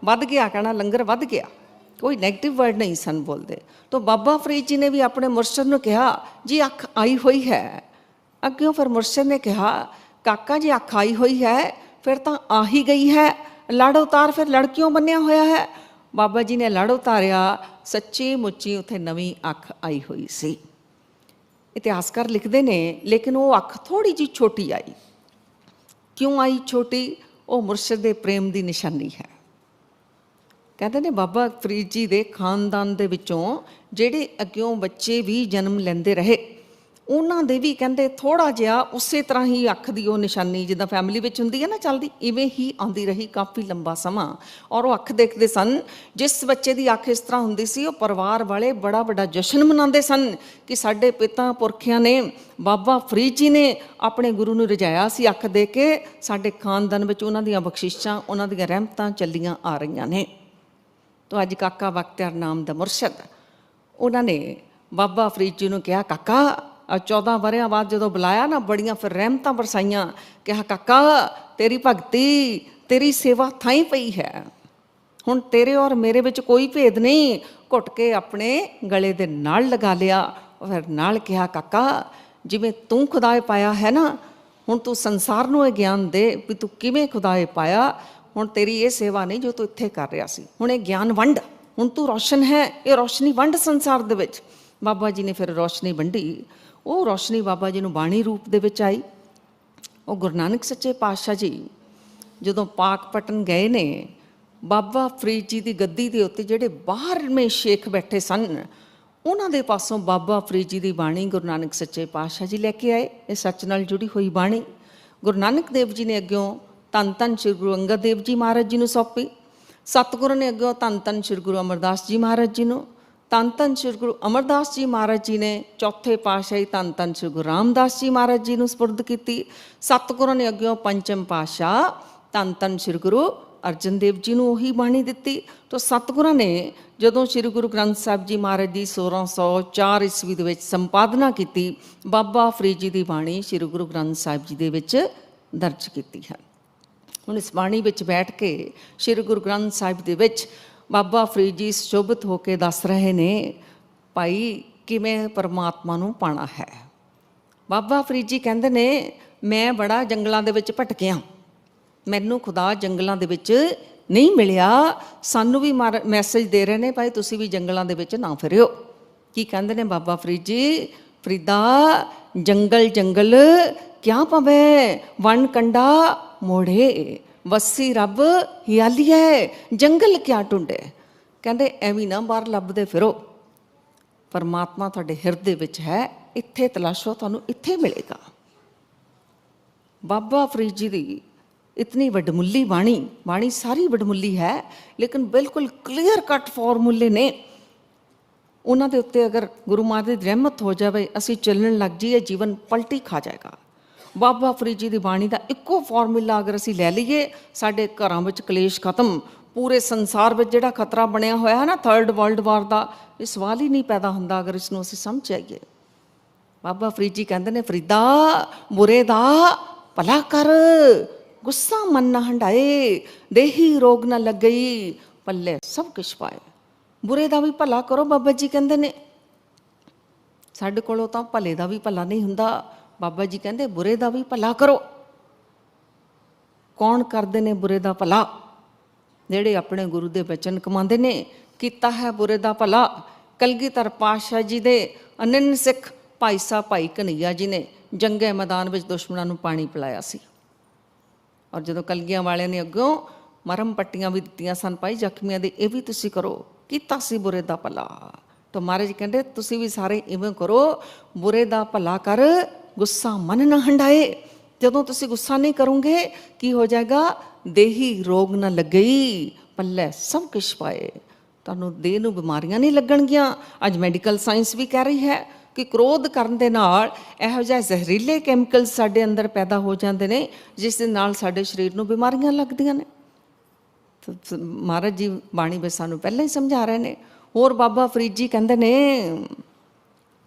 ਵੱਧ ਗਿਆ ਕਹਿਣਾ, ਲੰਗਰ ਵੱਧ ਗਿਆ। ਕੋਈ ਨੈਗੇਟਿਵ ਵਰਡ ਨਹੀਂ ਸਨ ਬੋਲਦੇ। ਤਾਂ ਬਾਬਾ ਫਰੀਦ ਜੀ ਨੇ ਵੀ ਆਪਣੇ ਮੁਰਸ਼ਦ ਨੂੰ ਕਿਹਾ ਜੀ ਅੱਖ ਆਈ ਹੋਈ ਹੈ। ਅੱਗਿਓਂ ਫਿਰ ਮੁਰਸ਼ਦ ਨੇ ਕਿਹਾ ਕਾਕਾ ਜੀ ਅੱਖ ਆਈ ਹੋਈ ਹੈ ਫਿਰ ਤਾਂ ਆ ਹੀ ਗਈ ਹੈ, ਲੜ ਉਤਾਰ। ਫਿਰ ਲੜ ਕਿਉਂ ਬੰਨਿਆ ਹੋਇਆ ਹੈ? ਬਾਬਾ ਜੀ ਨੇ ਲੜ ਉਤਾਰਿਆ, ਸੱਚੀ ਮੁੱਚੀ ਉੱਥੇ ਨਵੀਂ ਅੱਖ ਆਈ ਹੋਈ ਸੀ। ਇਤਿਹਾਸਕਾਰ ਲਿਖਦੇ ਨੇ ਲੇਕਿਨ ਉਹ ਅੱਖ ਥੋੜ੍ਹੀ ਜਿਹੀ ਛੋਟੀ ਆਈ। ਕਿਉਂ ਆਈ ਛੋਟੀ? ਉਹ ਮੁਰਸ਼ਦ ਦੇ ਪ੍ਰੇਮ ਦੀ ਨਿਸ਼ਾਨੀ ਹੈ। ਕਹਿੰਦੇ ਨੇ ਬਾਬਾ ਫਰੀਦ ਜੀ ਦੇ ਖਾਨਦਾਨ ਦੇ ਵਿੱਚੋਂ ਜਿਹੜੇ ਅੱਗਿਓਂ ਬੱਚੇ ਵੀ ਜਨਮ ਲੈਂਦੇ ਰਹੇ, ਉਹਨਾਂ ਦੇ ਵੀ ਕਹਿੰਦੇ ਥੋੜ੍ਹਾ ਜਿਹਾ ਉਸੇ ਤਰ੍ਹਾਂ ਹੀ ਅੱਖ ਦੀ ਉਹ ਨਿਸ਼ਾਨੀ ਜਿੱਦਾਂ ਫੈਮਿਲੀ ਵਿੱਚ ਹੁੰਦੀ ਹੈ ਨਾ ਚੱਲਦੀ, ਇਵੇਂ ਹੀ ਆਉਂਦੀ ਰਹੀ ਕਾਫੀ ਲੰਬਾ ਸਮਾਂ। ਔਰ ਉਹ ਅੱਖ ਦੇਖਦੇ ਸਨ, ਜਿਸ ਬੱਚੇ ਦੀ ਅੱਖ ਇਸ ਤਰ੍ਹਾਂ ਹੁੰਦੀ ਸੀ ਉਹ ਪਰਿਵਾਰ ਵਾਲੇ ਬੜਾ ਵੱਡਾ ਜਸ਼ਨ ਮਨਾਉਂਦੇ ਸਨ ਕਿ ਸਾਡੇ ਪਿਤਾ ਪੁਰਖਿਆਂ ਨੇ, ਬਾਬਾ ਫਰੀਦ ਜੀ ਨੇ ਆਪਣੇ ਗੁਰੂ ਨੂੰ ਰਜਾਇਆ ਸੀ ਅੱਖ ਦੇ ਕੇ, ਸਾਡੇ ਖਾਨਦਾਨ ਵਿੱਚ ਉਹਨਾਂ ਦੀਆਂ ਬਖਸ਼ਿਸ਼ਾਂ, ਉਹਨਾਂ ਦੀਆਂ ਰਹਿਮਤਾਂ ਚੱਲੀਆਂ ਆ ਰਹੀਆਂ ਨੇ। ਤਾਂ ਅੱਜ ਕਾਕਾ ਬਖਤਿਆਰ ਨਾਮ ਦਾ ਮੁਰਸ਼ਦ, ਉਹਨਾਂ ਨੇ ਬਾਬਾ ਫਰੀਦ ਜੀ ਨੂੰ ਕਿਹਾ, ਕਾਕਾ 14 ਵਰ੍ਹਿਆਂ ਬਾਅਦ ਜਦੋਂ ਬੁਲਾਇਆ ਨਾ, ਬੜੀਆਂ ਫਿਰ ਰਹਿਮਤਾਂ ਬਰਸਾਈਆਂ, ਕਿਹਾ ਕਾਕਾ ਤੇਰੀ ਭਗਤੀ, ਤੇਰੀ ਸੇਵਾ ਥਾਈ ਪਈ ਹੈ, ਹੁਣ ਤੇਰੇ ਔਰ ਮੇਰੇ ਵਿੱਚ ਕੋਈ ਭੇਦ ਨਹੀਂ। ਘੁੱਟ ਕੇ ਆਪਣੇ ਗਲੇ ਦੇ ਨਾਲ ਲਗਾ ਲਿਆ, ਫਿਰ ਨਾਲ ਕਿਹਾ, ਕਾਕਾ ਜਿਵੇਂ ਤੂੰ ਖੁਦਾਏ ਪਾਇਆ ਹੈ ਨਾ, ਹੁਣ ਤੂੰ ਸੰਸਾਰ ਨੂੰ ਇਹ ਗਿਆਨ ਦੇ ਵੀ ਤੂੰ ਕਿਵੇਂ ਖੁਦਾਏ ਪਾਇਆ। ਹੁਣ ਤੇਰੀ ਇਹ ਸੇਵਾ ਨਹੀਂ ਜੋ ਤੂੰ ਇੱਥੇ ਕਰ ਰਿਹਾ ਸੀ, ਹੁਣ ਇਹ ਗਿਆਨ ਵੰਡ, ਹੁਣ ਤੂੰ ਰੌਸ਼ਨ ਹੈ, ਇਹ ਰੌਸ਼ਨੀ ਵੰਡ ਸੰਸਾਰ ਦੇ ਵਿੱਚ। ਬਾਬਾ ਜੀ ਨੇ ਫਿਰ ਰੌਸ਼ਨੀ ਵੰਡੀ। ਉਹ ਰੌਸ਼ਨੀ ਬਾਬਾ ਜੀ ਨੂੰ ਬਾਣੀ ਰੂਪ ਦੇ ਵਿੱਚ ਆਈ। ਉਹ ਗੁਰੂ ਨਾਨਕ ਸੱਚੇ ਪਾਤਸ਼ਾਹ ਜੀ ਜਦੋਂ ਪਾਕਪਟਨ ਗਏ ਨੇ, ਬਾਬਾ ਫਰੀਦ ਜੀ ਦੀ ਗੱਦੀ ਦੇ ਉੱਤੇ ਜਿਹੜੇ ਬਾਹਰਵੇਂ ਸ਼ੇਖ ਬੈਠੇ ਸਨ, ਉਹਨਾਂ ਦੇ ਪਾਸੋਂ ਬਾਬਾ ਫਰੀਦ ਜੀ ਦੀ ਬਾਣੀ ਗੁਰੂ ਨਾਨਕ ਸੱਚੇ ਪਾਤਸ਼ਾਹ ਜੀ ਲੈ ਕੇ ਆਏ। ਇਹ ਸੱਚ ਨਾਲ ਜੁੜੀ ਹੋਈ ਬਾਣੀ ਗੁਰੂ ਨਾਨਕ ਦੇਵ ਜੀ ਨੇ ਅੱਗਿਓਂ ਧੰਨ ਧੰਨ ਸ਼੍ਰੀ ਗੁਰੂ ਅੰਗਦ ਦੇਵ ਜੀ ਮਹਾਰਾਜ ਜੀ ਨੂੰ ਸੌਂਪੀ। ਸਤਿਗੁਰੂ ਨੇ ਅੱਗਿਓਂ ਧੰਨ ਧੰਨ ਸ਼੍ਰੀ ਗੁਰੂ ਅਮਰਦਾਸ ਜੀ ਮਹਾਰਾਜ ਜੀ ਨੂੰ, ਧੰਨ ਧੰਨ ਸ਼੍ਰੀ ਗੁਰੂ ਅਮਰਦਾਸ ਜੀ ਮਹਾਰਾਜ ਜੀ ਨੇ ਚੌਥੇ ਪਾਤਸ਼ਾਹੀ ਧੰਨ ਧੰਨ ਸ਼੍ਰੀ ਗੁਰੂ ਰਾਮਦਾਸ ਜੀ ਮਹਾਰਾਜ ਜੀ ਨੂੰ ਸਪੁਰਦ ਕੀਤੀ। ਸਤਿਗੁਰਾਂ ਨੇ ਅੱਗਿਓਂ ਪੰਚਮ ਪਾਤਸ਼ਾਹ ਧੰਨ ਧੰਨ ਸ਼੍ਰੀ ਗੁਰੂ ਅਰਜਨ ਦੇਵ ਜੀ ਨੂੰ ਉਹੀ ਬਾਣੀ ਦਿੱਤੀ। ਤਾਂ ਸਤਿਗੁਰਾਂ ਨੇ ਜਦੋਂ ਸ਼੍ਰੀ ਗੁਰੂ ਗ੍ਰੰਥ ਸਾਹਿਬ ਜੀ ਮਹਾਰਾਜ ਦੀ 1604 ਈਸਵੀ ਦੇ ਵਿੱਚ ਸੰਪਾਦਨਾ ਕੀਤੀ, ਬਾਬਾ ਫਰੀਦ ਜੀ ਦੀ ਬਾਣੀ ਸ਼੍ਰੀ ਗੁਰੂ ਗ੍ਰੰਥ ਸਾਹਿਬ ਜੀ ਦੇ ਵਿੱਚ ਦਰਜ ਕੀਤੀ ਹੈ। ਹੁਣ ਇਸ ਬਾਣੀ ਵਿੱਚ ਬੈਠ ਕੇ ਸ਼੍ਰੀ ਗੁਰੂ ਗ੍ਰੰਥ ਸਾਹਿਬ ਦੇ ਵਿੱਚ ਬਾਬਾ ਫਰੀਦ ਜੀ ਸੁਸ਼ੋਭਿਤ ਹੋ ਕੇ ਦੱਸ ਰਹੇ ਨੇ, ਭਾਈ ਕਿਵੇਂ ਪਰਮਾਤਮਾ ਨੂੰ ਪਾਣਾ ਹੈ। ਬਾਬਾ ਫਰੀਦ ਜੀ ਕਹਿੰਦੇ ਨੇ, ਮੈਂ ਬੜਾ ਜੰਗਲਾਂ ਦੇ ਵਿੱਚ ਭਟਕਿਆ, ਮੈਨੂੰ ਖੁਦਾ ਜੰਗਲਾਂ ਦੇ ਵਿੱਚ ਨਹੀਂ ਮਿਲਿਆ। ਸਾਨੂੰ ਵੀ ਮੈਸੇਜ ਦੇ ਰਹੇ ਨੇ, ਭਾਈ ਤੁਸੀਂ ਵੀ ਜੰਗਲਾਂ ਦੇ ਵਿੱਚ ਨਾ ਫਿਰਿਓ। ਕੀ ਕਹਿੰਦੇ ਨੇ ਬਾਬਾ ਫਰੀਦ ਜੀ, ਫਰੀਦਾ ਜੰਗਲ ਜੰਗਲ ਕਿਆ ਪਵੇ, ਵਣ ਕੰਡਾ ਮੋੜੇ, ਵਸੀ ਰੱਬ ਹਿਆਲੀਏ, ਜੰਗਲ ਕਿਆ ਟੁੰਡੇ। ਕਹਿੰਦੇ ਐਵੇਂ ਨਾ ਬਾਹਰ ਲੱਭਦੇ ਫਿਰੋ, ਪਰਮਾਤਮਾ ਤੁਹਾਡੇ ਹਿਰਦੇ ਵਿੱਚ ਹੈ, ਇੱਥੇ ਤਲਾਸ਼ੋ, ਤੁਹਾਨੂੰ ਇੱਥੇ ਮਿਲੇਗਾ। ਬਾਬਾ ਫਰੀਦ ਜੀ ਦੀ ਇਤਨੀ ਵਡਮੁੱਲੀ ਬਾਣੀ ਸਾਰੀ ਵਡਮੁੱਲੀ ਹੈ, ਲੇਕਿਨ ਬਿਲਕੁਲ ਕਲੀਅਰ ਕੱਟ ਫਾਰਮੂਲੇ ਨੇ। ਉਹਨਾਂ ਦੇ ਉੱਤੇ ਅਗਰ ਗੁਰੂ ਮਹਾਰਾਜ ਦੀ ਰਹਿਮਤ ਹੋ ਜਾਵੇ, ਅਸੀਂ ਚੱਲਣ ਲੱਗ ਜਾਈਏ, ਜੀਵਨ ਪਲਟੀ ਖਾ ਜਾਏਗਾ। ਬਾਬਾ ਫਰੀਦ ਜੀ ਦੀ ਬਾਣੀ ਦਾ ਇੱਕੋ ਫਾਰਮੂਲਾ ਅਗਰ ਅਸੀਂ ਲੈ ਲਈਏ, ਸਾਡੇ ਘਰਾਂ ਵਿੱਚ ਕਲੇਸ਼ ਖਤਮ। ਪੂਰੇ ਸੰਸਾਰ ਵਿੱਚ ਜਿਹੜਾ ਖਤਰਾ ਬਣਿਆ ਹੋਇਆ ਹੈ ਨਾ ਥਰਡ ਵਰਲਡ ਵਾਰ ਦਾ, ਇਹ ਸਵਾਲ ਹੀ ਨਹੀਂ ਪੈਦਾ ਹੁੰਦਾ ਅਗਰ ਇਸ ਨੂੰ ਅਸੀਂ ਸਮਝ ਜਾਈਏ। ਬਾਬਾ ਫਰੀਦ ਜੀ ਕਹਿੰਦੇ ਨੇ, ਫਰੀਦਾ ਬੁਰੇ ਦਾ ਭਲਾ ਕਰ, ਗੁੱਸਾ ਮਨ ਨਾ ਹੰਡਾਏ, ਦੇਹੀ ਰੋਗ ਨਾ ਲੱਗਈ, ਪੱਲੇ ਸਭ ਕੁਛ ਪਾਏ। ਬੁਰੇ ਦਾ ਵੀ ਭਲਾ ਕਰੋ, ਬਾਬਾ ਜੀ ਕਹਿੰਦੇ ਨੇ। ਸਾਡੇ ਕੋਲੋਂ ਤਾਂ ਭਲੇ ਦਾ ਵੀ ਭਲਾ ਨਹੀਂ ਹੁੰਦਾ। ਬਾਬਾ ਜੀ ਕਹਿੰਦੇ ਬੁਰੇ ਦਾ ਵੀ ਭਲਾ ਕਰੋ। ਕੌਣ ਕਰਦੇ ਨੇ ਬੁਰੇ ਦਾ ਭਲਾ? ਜਿਹੜੇ ਆਪਣੇ ਗੁਰੂ ਦੇ ਬਚਨ ਕਮਾਉਂਦੇ ਨੇ, ਕੀਤਾ ਹੈ ਬੁਰੇ ਦਾ ਭਲਾ। ਕਲਗੀਧਰ ਪਾਤਸ਼ਾਹ ਜੀ ਦੇ ਅਨੰਨ ਸਿੱਖ ਭਾਈ ਸਾਹਿਬ ਭਾਈ ਕਨ੍ਹਈਆ ਜੀ ਨੇ ਜੰਗੇ ਮੈਦਾਨ ਵਿੱਚ ਦੁਸ਼ਮਣਾਂ ਨੂੰ ਪਾਣੀ ਪਿਲਾਇਆ ਸੀ। ਔਰ ਜਦੋਂ ਕਲਗੀਆਂ ਵਾਲਿਆਂ ਨੇ ਅੱਗੋਂ ਮਰਮ ਪੱਟੀਆਂ ਵੀ ਦਿੱਤੀਆਂ ਸਨ, ਭਾਈ ਜ਼ਖਮੀਆਂ ਦੇ, ਇਹ ਵੀ ਤੁਸੀਂ ਕਰੋ, ਕੀਤਾ ਸੀ ਬੁਰੇ ਦਾ ਭਲਾ। ਤਾਂ ਮਹਾਰਾਜ ਜੀ ਕਹਿੰਦੇ ਤੁਸੀਂ ਵੀ ਸਾਰੇ ਇਵੇਂ ਕਰੋ, ਬੁਰੇ ਦਾ ਭਲਾ ਕਰ, ਗੁੱਸਾ ਮਨ ਨਾ ਹੰਡਾਏ। ਜਦੋਂ ਤੁਸੀਂ ਗੁੱਸਾ ਨਹੀਂ ਕਰੋਗੇ, ਕੀ ਹੋ ਜਾਏਗਾ? ਦੇਹੀ ਰੋਗ ਨਾ ਲੱਗਈ, ਪੱਲੇ ਸਭ ਕੁਛ ਪਾਏ। ਤੁਹਾਨੂੰ ਦੇਹ ਨੂੰ ਬਿਮਾਰੀਆਂ ਨਹੀਂ ਲੱਗਣਗੀਆਂ। ਅੱਜ ਮੈਡੀਕਲ ਸਾਇੰਸ ਵੀ ਕਹਿ ਰਹੀ ਹੈ ਕਿ ਕ੍ਰੋਧ ਕਰਨ ਦੇ ਨਾਲ ਇਹੋ ਜਿਹੇ ਜ਼ਹਿਰੀਲੇ ਕੈਮੀਕਲ ਸਾਡੇ ਅੰਦਰ ਪੈਦਾ ਹੋ ਜਾਂਦੇ ਨੇ, ਜਿਸ ਦੇ ਨਾਲ ਸਾਡੇ ਸਰੀਰ ਨੂੰ ਬਿਮਾਰੀਆਂ ਲੱਗਦੀਆਂ ਨੇ। ਮਹਾਰਾਜ ਜੀ ਬਾਣੀ ਵਿੱਚ ਸਾਨੂੰ ਪਹਿਲਾਂ ਹੀ ਸਮਝਾ ਰਹੇ ਨੇ। ਹੋਰ ਬਾਬਾ ਫਰੀਦ ਜੀ ਕਹਿੰਦੇ ਨੇ,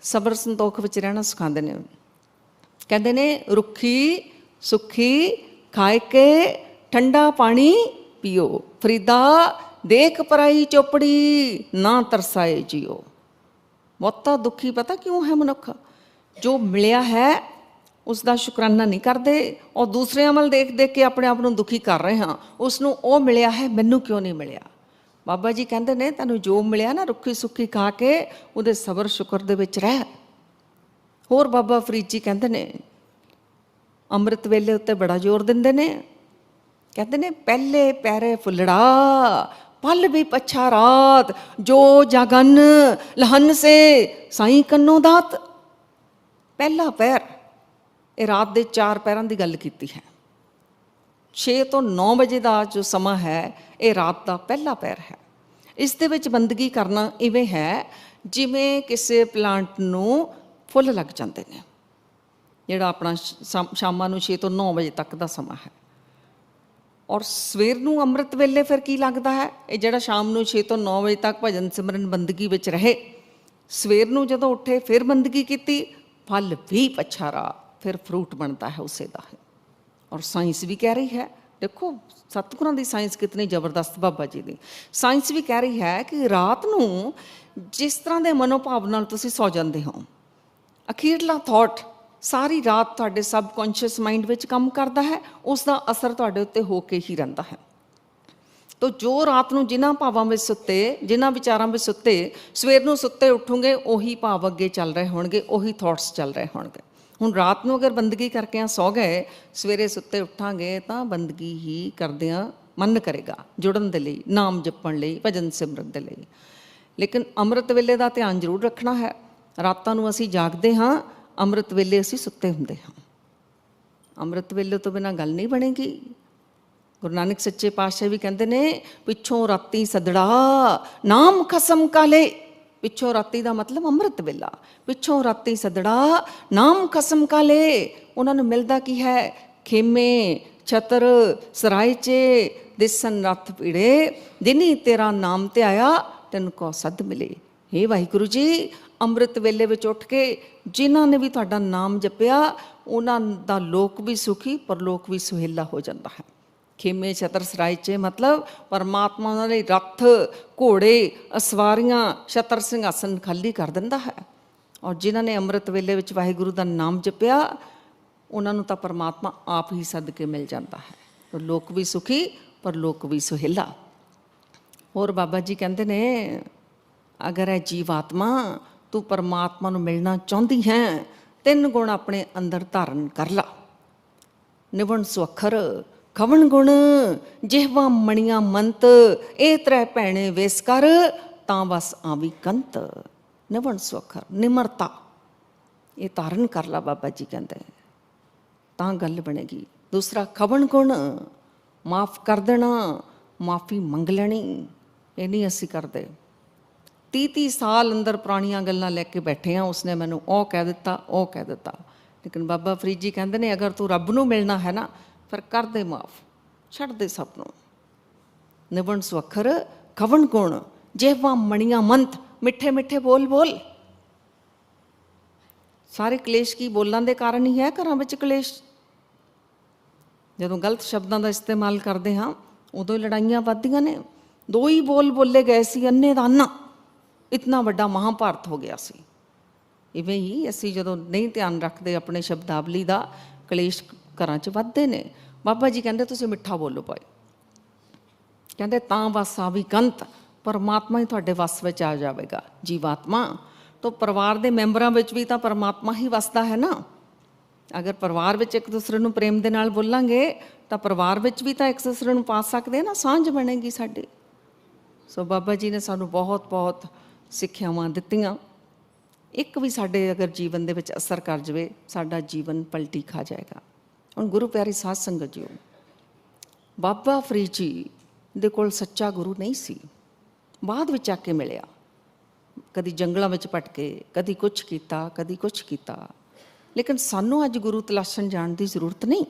ਸਬਰ ਸੰਤੋਖ ਵਿੱਚ ਰਹਿਣਾ ਸਿਖਾਉਂਦੇ ਨੇ। ਕਹਿੰਦੇ ਨੇ, ਰੁੱਖੀ ਸੁੱਖੀ ਖਾਏ ਕੇ ਠੰਡਾ ਪਾਣੀ ਪੀਓ, ਫਰੀਦਾ ਦੇਖ ਪਰਾਈ ਚੋਪੜੀ ਨਾ ਤਰਸਾਏ ਜੀਓ। ਬਹੁਤਾ ਦੁਖੀ ਪਤਾ ਕਿਉਂ ਹੈ ਮਨੁੱਖ? ਜੋ ਮਿਲਿਆ ਹੈ ਉਸ ਦਾ ਸ਼ੁਕਰਾਨਾ ਨਹੀਂ ਕਰਦੇ, ਔਰ ਦੂਸਰੇ ਅਮਲ ਦੇਖ ਦੇਖ ਕੇ ਆਪਣੇ ਆਪ ਨੂੰ ਦੁਖੀ ਕਰ ਰਹੇ ਹਾਂ। ਉਸ ਨੂੰ ਉਹ ਮਿਲਿਆ ਹੈ, ਮੈਨੂੰ ਕਿਉਂ ਨਹੀਂ ਮਿਲਿਆ? ਬਾਬਾ ਜੀ ਕਹਿੰਦੇ ਨੇ, ਤੈਨੂੰ ਜੋ ਮਿਲਿਆ ਨਾ, ਰੁੱਖੀ ਸੁੱਖੀ ਖਾ ਕੇ ਉਹਦੇ ਸਬਰ ਸ਼ੁਕਰ ਦੇ ਵਿੱਚ ਰਹਿ। ਹੋਰ ਬਾਬਾ ਫਰੀਦ ਜੀ ਕਹਿੰਦੇ ਨੇ, ਅੰਮ੍ਰਿਤ ਵੇਲੇ ਉੱਤੇ ਬੜਾ ਜ਼ੋਰ ਦਿੰਦੇ ਨੇ। ਕਹਿੰਦੇ ਨੇ, ਪਹਿਲੇ ਪੈਰੇ ਫੁੱਲੜਾ ਪਲ ਵੀ ਪਛਾ ਰਾਤ, ਜੋ ਜਾਗਨ ਲਹਨ ਸੇ ਸਾਈਂ ਕੰਨੋ ਦਾਤ। ਪਹਿਲਾ ਪਹਿਰ ਇਹ ਰਾਤ ਦੇ 4 ਪਹਿਰਾਂ ਦੀ ਗੱਲ ਕੀਤੀ ਹੈ। 6 ਤੋਂ 9 ਵਜੇ ਦਾ ਜੋ ਸਮਾਂ ਹੈ ਇਹ ਰਾਤ ਦਾ ਪਹਿਲਾ ਪਹਿਰ ਹੈ। ਇਸ ਦੇ ਵਿੱਚ ਬੰਦਗੀ ਕਰਨਾ ਇਵੇਂ ਹੈ ਜਿਵੇਂ ਕਿਸੇ ਪਲਾਂਟ ਨੂੰ ਫੁੱਲ ਲੱਗ ਜਾਂਦੇ ਨੇ, ਜਿਹੜਾ ਆਪਣਾ ਸ਼ਾਮਾਂ ਨੂੰ 6 ਤੋਂ 9 ਵਜੇ ਤੱਕ ਦਾ ਸਮਾਂ ਹੈ। ਔਰ ਸਵੇਰ ਨੂੰ ਅੰਮ੍ਰਿਤ ਵੇਲੇ ਫਿਰ ਕੀ ਲੱਗਦਾ ਹੈ, ਇਹ ਜਿਹੜਾ ਸ਼ਾਮ ਨੂੰ 6 ਤੋਂ 9 ਵਜੇ ਤੱਕ ਭਜਨ ਸਿਮਰਨ ਬੰਦਗੀ ਵਿੱਚ ਰਹੇ, ਸਵੇਰ ਨੂੰ ਜਦੋਂ ਉੱਠੇ ਫਿਰ ਬੰਦਗੀ ਕੀਤੀ, ਫਲ ਵੀ ਪਛਾਰਾ, ਫਿਰ ਫਰੂਟ ਬਣਦਾ ਹੈ ਉਸੇ ਦਾ ਹੈ। ਔਰ ਸਾਇੰਸ ਵੀ ਕਹਿ ਰਹੀ ਹੈ, ਦੇਖੋ ਸਤਿਗੁਰਾਂ ਦੀ ਸਾਇੰਸ ਕਿਤਨੀ ਜ਼ਬਰਦਸਤ, ਬਾਬਾ ਜੀ ਦੀ ਸਾਇੰਸ ਵੀ ਕਹਿ ਰਹੀ ਹੈ ਕਿ ਰਾਤ ਨੂੰ ਜਿਸ ਤਰ੍ਹਾਂ ਦੇ ਮਨੋਭਾਵ ਨਾਲ ਤੁਸੀਂ ਸੌ ਜਾਂਦੇ ਹੋ, ਅਖੀਰਲਾ ਥਾਟ ਸਾਰੀ ਰਾਤ ਤੁਹਾਡੇ ਸਬਕੌਂਸ਼ੀਅਸ ਮਾਈਂਡ ਵਿੱਚ ਕੰਮ ਕਰਦਾ ਹੈ, ਉਸ ਦਾ ਅਸਰ ਤੁਹਾਡੇ ਉੱਤੇ ਹੋ ਕੇ ਹੀ ਰਹਿੰਦਾ ਹੈ। ਤੋ ਜੋ ਰਾਤ ਨੂੰ ਜਿਨ੍ਹਾਂ ਭਾਵਾਂ ਵਿੱਚ ਸੁੱਤੇ, ਜਿਨ੍ਹਾਂ ਵਿਚਾਰਾਂ ਵਿੱਚ ਸੁੱਤੇ, ਸਵੇਰ ਨੂੰ ਸੁੱਤੇ ਉੱਠੋਗੇ ਉਹੀ ਭਾਵ ਅੱਗੇ ਚੱਲ ਰਹੇ ਹੋਣਗੇ, ਉਹੀ ਥਾਟਸ ਚੱਲ ਰਹੇ ਹੋਣਗੇ। ਹੁਣ ਰਾਤ ਨੂੰ ਅਗਰ ਬੰਦਗੀ ਕਰਕੇ ਆ ਸੌ ਗਏ, ਸਵੇਰੇ ਸੁੱਤੇ ਉੱਠਾਂਗੇ ਤਾਂ ਬੰਦਗੀ ਹੀ ਕਰਦਿਆਂ ਮਨ ਕਰੇਗਾ ਜੁੜਨ ਦੇ ਲਈ, ਨਾਮ ਜਪਣ ਲਈ, ਭਜਨ ਸਿਮਰਨ ਦੇ ਲਈ। ਲੇਕਿਨ ਅੰਮ੍ਰਿਤ ਵੇਲੇ ਦਾ ਧਿਆਨ ਜ਼ਰੂਰ ਰੱਖਣਾ ਹੈ। ਰਾਤਾਂ ਨੂੰ ਅਸੀਂ ਜਾਗਦੇ ਹਾਂ, ਅੰਮ੍ਰਿਤ ਵੇਲੇ ਅਸੀਂ ਸੁੱਤੇ ਹੁੰਦੇ ਹਾਂ। ਅੰਮ੍ਰਿਤ ਵੇਲੇ ਤੋਂ ਬਿਨਾਂ ਗੱਲ ਨਹੀਂ ਬਣੇਗੀ। ਗੁਰੂ ਨਾਨਕ ਸੱਚੇ ਪਾਤਸ਼ਾਹ ਵੀ ਕਹਿੰਦੇ ਨੇ, ਪਿੱਛੋਂ ਰਾਤੀ ਸਦੜਾ ਨਾਮ ਖਸਮ ਕਾਲੇ। ਪਿੱਛੋਂ ਰਾਤੀ ਦਾ ਮਤਲਬ ਅੰਮ੍ਰਿਤ ਵੇਲਾ, ਪਿੱਛੋਂ ਰਾਤੀ ਸਦੜਾ ਨਾਮ ਖਸਮ ਕਾਲੇ। ਉਹਨਾਂ ਨੂੰ ਮਿਲਦਾ ਕੀ ਹੈ, ਖੇਮੇ ਛਤਰ ਸਰਾਇਚੇ ਦਿਸਨ ਰੱਥ ਪੀੜੇ, ਦਿਨੀ ਤੇਰਾ ਨਾਮ ਤੇ ਆਇਆ ਤੈਨੂੰ ਕੋ ਸੱਧ ਮਿਲੇ। ਹੇ ਵਾਹਿਗੁਰੂ ਜੀ, ਅੰਮ੍ਰਿਤ ਵੇਲੇ ਵਿੱਚ ਉੱਠ ਕੇ ਜਿਨ੍ਹਾਂ ਨੇ ਵੀ ਤੁਹਾਡਾ ਨਾਮ ਜਪਿਆ, ਉਹਨਾਂ ਦਾ ਲੋਕ ਵੀ ਸੁਖੀ, ਪਰਲੋਕ ਵੀ ਸੁਹੇਲਾ ਹੋ ਜਾਂਦਾ ਹੈ। ਖੇਮੇ ਛਤਰ ਸਰਾਇਚੇ ਮਤਲਬ ਪਰਮਾਤਮਾ ਉਹਨਾਂ ਦੇ ਰੱਥ, ਘੋੜੇ, ਅਸਵਾਰੀਆਂ, ਛਤਰ ਸਿੰਘਾਸਨ ਖਾਲੀ ਕਰ ਦਿੰਦਾ ਹੈ। ਔਰ ਜਿਨ੍ਹਾਂ ਨੇ ਅੰਮ੍ਰਿਤ ਵੇਲੇ ਵਿੱਚ ਵਾਹਿਗੁਰੂ ਦਾ ਨਾਮ ਜਪਿਆ, ਉਹਨਾਂ ਨੂੰ ਤਾਂ ਪਰਮਾਤਮਾ ਆਪ ਹੀ ਸੱਦ ਕੇ ਮਿਲ ਜਾਂਦਾ ਹੈ। ਲੋਕ ਵੀ ਸੁਖੀ, ਪਰਲੋਕ ਵੀ ਸੁਹੇਲਾ। ਹੋਰ ਬਾਬਾ ਜੀ ਕਹਿੰਦੇ ਨੇ, ਅਗਰ ਇਹ ਜੀਵਾਤਮਾ ਤੂੰ ਪਰਮਾਤਮਾ ਨੂੰ ਮਿਲਣਾ ਚਾਹੁੰਦੀ ਹੈ, 3 ਗੁਣ ਆਪਣੇ ਅੰਦਰ ਧਾਰਨ ਕਰ ਲਾ। ਨਿਵਣ ਸੁਅੱਖਰ ਖਵਣ ਗੁਣ, ਜਿਹਵਾ ਮਣੀਆਂ ਮੰਤ, ਇਹ 3 ਭੈਣੇ ਵੇਸ ਕਰ, ਤਾਂ ਬਸ ਆਵੀ ਕੰਤ। ਨਿਵਣ ਸੁਅੱਖਰ ਨਿਮਰਤਾ, ਇਹ ਧਾਰਨ ਕਰ ਲਾ ਬਾਬਾ ਜੀ ਕਹਿੰਦੇ, ਤਾਂ ਗੱਲ ਬਣੇਗੀ। ਦੂਸਰਾ ਖਵਣ ਗੁਣ, ਮਾਫ ਕਰ ਦੇਣਾ, ਮਾਫੀ ਮੰਗ ਲੈਣੀ। ਇਹ ਨਹੀਂ ਅਸੀਂ ਕਰਦੇ। 30 ਸਾਲ ਅੰਦਰ ਪੁਰਾਣੀਆਂ ਗੱਲਾਂ ਲੈ ਕੇ ਬੈਠੇ ਹਾਂ, ਉਸਨੇ ਮੈਨੂੰ ਉਹ ਕਹਿ ਦਿੱਤਾ, ਉਹ ਕਹਿ ਦਿੱਤਾ। ਲੇਕਿਨ ਬਾਬਾ ਫਰੀਦ ਜੀ ਕਹਿੰਦੇ ਨੇ, ਅਗਰ ਤੂੰ ਰੱਬ ਨੂੰ ਮਿਲਣਾ ਹੈ ਨਾ, ਫਿਰ ਕਰ ਦੇ ਮਾਫ, ਛੱਡ ਦੇ ਸਭ ਨੂੰ। ਨਿਵਣ ਸੁਅੱਖਰ ਖਵਣ ਗੁਣ, ਜਿਹਵਾ ਮਣੀਆਂ ਮੰਤ, ਮਿੱਠੇ ਮਿੱਠੇ ਬੋਲ ਬੋਲ। ਸਾਰੇ ਕਲੇਸ਼ ਕੀ ਬੋਲਾਂ ਦੇ ਕਾਰਨ ਹੀ ਹੈ, ਘਰਾਂ ਵਿੱਚ ਕਲੇਸ਼। ਜਦੋਂ ਗਲਤ ਸ਼ਬਦਾਂ ਦਾ ਇਸਤੇਮਾਲ ਕਰਦੇ ਹਾਂ, ਉਦੋਂ ਹੀ ਲੜਾਈਆਂ ਵੱਧਦੀਆਂ ਨੇ। 2 ਹੀ ਬੋਲ ਬੋਲੇ ਗਏ ਸੀ, ਅੰਨੇ ਦਾ ਅੰਨਾ, ਇਤਨਾ ਵੱਡਾ ਮਹਾਂਭਾਰਤ ਹੋ ਗਿਆ ਸੀ। ਇਵੇਂ ਹੀ ਅਸੀਂ ਜਦੋਂ ਨਹੀਂ ਧਿਆਨ ਰੱਖਦੇ ਆਪਣੇ ਸ਼ਬਦਾਵਲੀ ਦਾ, ਕਲੇਸ਼ ਘਰਾਂ 'ਚ ਵੱਧਦੇ ਨੇ। ਬਾਬਾ ਜੀ ਕਹਿੰਦੇ ਤੁਸੀਂ ਮਿੱਠਾ ਬੋਲੋ ਭਾਈ, ਕਹਿੰਦੇ ਤਾਂ ਬਸ ਆਵੀ ਕੰਤ, ਪਰਮਾਤਮਾ ਹੀ ਤੁਹਾਡੇ ਵੱਸ ਵਿੱਚ ਆ ਜਾਵੇਗਾ। ਜੀਵਾਤਮਾ ਤੋਂ ਪਰਿਵਾਰ ਦੇ ਮੈਂਬਰਾਂ ਵਿੱਚ ਵੀ ਤਾਂ ਪਰਮਾਤਮਾ ਹੀ ਵਸਦਾ ਹੈ ਨਾ। ਅਗਰ ਪਰਿਵਾਰ ਵਿੱਚ ਇੱਕ ਦੂਸਰੇ ਨੂੰ ਪ੍ਰੇਮ ਦੇ ਨਾਲ ਬੋਲਾਂਗੇ, ਤਾਂ ਪਰਿਵਾਰ ਵਿੱਚ ਵੀ ਤਾਂ ਇੱਕ ਦੂਸਰੇ ਨੂੰ ਪਾ ਸਕਦੇ ਨਾ, ਸਾਂਝ ਬਣੇਗੀ ਸਾਡੀ। ਸੋ ਬਾਬਾ ਜੀ ਨੇ ਸਾਨੂੰ ਬਹੁਤ ਬਹੁਤ ਸਿੱਖਿਆਵਾਂ ਦਿੱਤੀਆਂ। ਇੱਕ ਵੀ ਸਾਡੇ ਅਗਰ ਜੀਵਨ ਦੇ ਵਿੱਚ ਅਸਰ ਕਰ ਜਾਵੇ, ਸਾਡਾ ਜੀਵਨ ਪਲਟੀ ਖਾ ਜਾਏਗਾ। ਹੁਣ ਗੁਰੂ ਪਿਆਰੀ ਸਾਧ ਸੰਗਤ ਜੀਓ, ਬਾਬਾ ਫਰੀਦ ਜੀ ਦੇ ਕੋਲ ਸੱਚਾ ਗੁਰੂ ਨਹੀਂ ਸੀ, ਬਾਅਦ ਵਿੱਚ ਆ ਕੇ ਮਿਲਿਆ। ਕਦੀ ਜੰਗਲਾਂ ਵਿੱਚ ਭਟਕੇ, ਕਦੀ ਕੁਛ ਕੀਤਾ, ਕਦੀ ਕੁਛ ਕੀਤਾ। ਲੇਕਿਨ ਸਾਨੂੰ ਅੱਜ ਗੁਰੂ ਤਲਾਸ਼ਣ ਜਾਣ ਦੀ ਜ਼ਰੂਰਤ ਨਹੀਂ।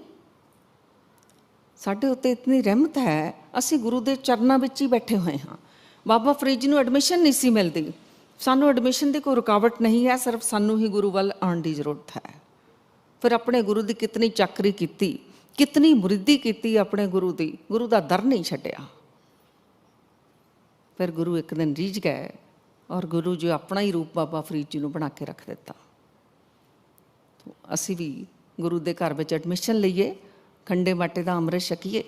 ਸਾਡੇ ਉੱਤੇ ਇਤਨੀ ਰਹਿਮਤ ਹੈ, ਅਸੀਂ ਗੁਰੂ ਦੇ ਚਰਨਾਂ ਵਿੱਚ ਹੀ ਬੈਠੇ ਹੋਏ ਹਾਂ। ਬਾਬਾ ਫਰੀਦ ਜੀ ਨੂੰ ਐਡਮਿਸ਼ਨ ਨਹੀਂ ਸੀ ਮਿਲਦੀ, ਸਾਨੂੰ ਐਡਮਿਸ਼ਨ ਦੀ ਕੋਈ ਰੁਕਾਵਟ ਨਹੀਂ ਹੈ, ਸਿਰਫ ਸਾਨੂੰ ਹੀ ਗੁਰੂ ਵੱਲ ਆਉਣ ਦੀ ਜ਼ਰੂਰਤ ਹੈ। ਫਿਰ ਆਪਣੇ ਗੁਰੂ ਦੀ ਕਿਤਨੀ ਚਾਕਰੀ ਕੀਤੀ, ਕਿਤਨੀ ਮੁਰੀਦੀ ਕੀਤੀ ਆਪਣੇ ਗੁਰੂ ਦੀ, ਗੁਰੂ ਦਾ ਦਰ ਨਹੀਂ ਛੱਡਿਆ। ਫਿਰ ਗੁਰੂ ਇੱਕ ਦਿਨ ਰੀਝ ਗਏ, ਔਰ ਗੁਰੂ ਜੀ ਆਪਣਾ ਹੀ ਰੂਪ ਬਾਬਾ ਫਰੀਦ ਜੀ ਨੂੰ ਬਣਾ ਕੇ ਰੱਖ ਦਿੱਤਾ। ਅਸੀਂ ਵੀ ਗੁਰੂ ਦੇ ਘਰ ਵਿੱਚ ਐਡਮਿਸ਼ਨ ਲਈਏ, ਖੰਡੇ ਬਾਟੇ ਦਾ ਅੰਮ੍ਰਿਤ ਛਕੀਏ।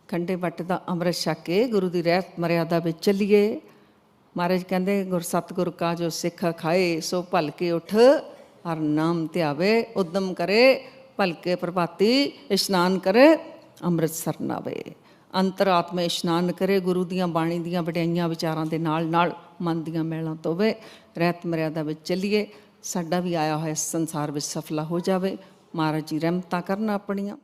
ਖੰਡੇ ਬਾਟੇ ਦਾ ਅੰਮ੍ਰਿਤ ਛਕ ਕੇ ਗੁਰੂ ਦੀ ਰਹਿਤ ਮਰਿਆਦਾ ਵਿੱਚ ਚੱਲੀਏ। ਮਹਾਰਾਜ ਕਹਿੰਦੇ, ਗੁਰ ਸਤਿਗੁਰ ਕਾ ਜੋ ਸਿੱਖ ਖਾਏ, ਸੋ ਭਲਕੇ ਉੱਠ ਹਰ ਨਾਮ ਧਿਆਵੇ, ਉਦਮ ਕਰੇ ਭਲਕੇ ਪ੍ਰਭਾਤੀ, ਇਸ਼ਨਾਨ ਕਰੇ ਅੰਮ੍ਰਿਤ ਸਰਨ ਆਵੇ। ਅੰਤਰਾਤਮਾ ਇਸ਼ਨਾਨ ਕਰੇ, ਗੁਰੂ ਦੀਆਂ ਬਾਣੀ ਦੀਆਂ ਵਡਿਆਈਆਂ ਵਿਚਾਰਾਂ ਦੇ ਨਾਲ ਨਾਲ ਮਨ ਦੀਆਂ ਮੈਲਾਂ ਧੋਵੇ। ਰਹਿਤ ਮਰਿਆਦਾ ਵਿੱਚ ਚੱਲੀਏ, ਸਾਡਾ ਵੀ ਆਇਆ ਹੋਇਆ ਇਸ ਸੰਸਾਰ ਵਿੱਚ ਸਫਲਾ ਹੋ ਜਾਵੇ। ਮਹਾਰਾਜ ਜੀ ਰਹਿਮਤਾਂ ਕਰਨ ਆਪਣੀਆਂ।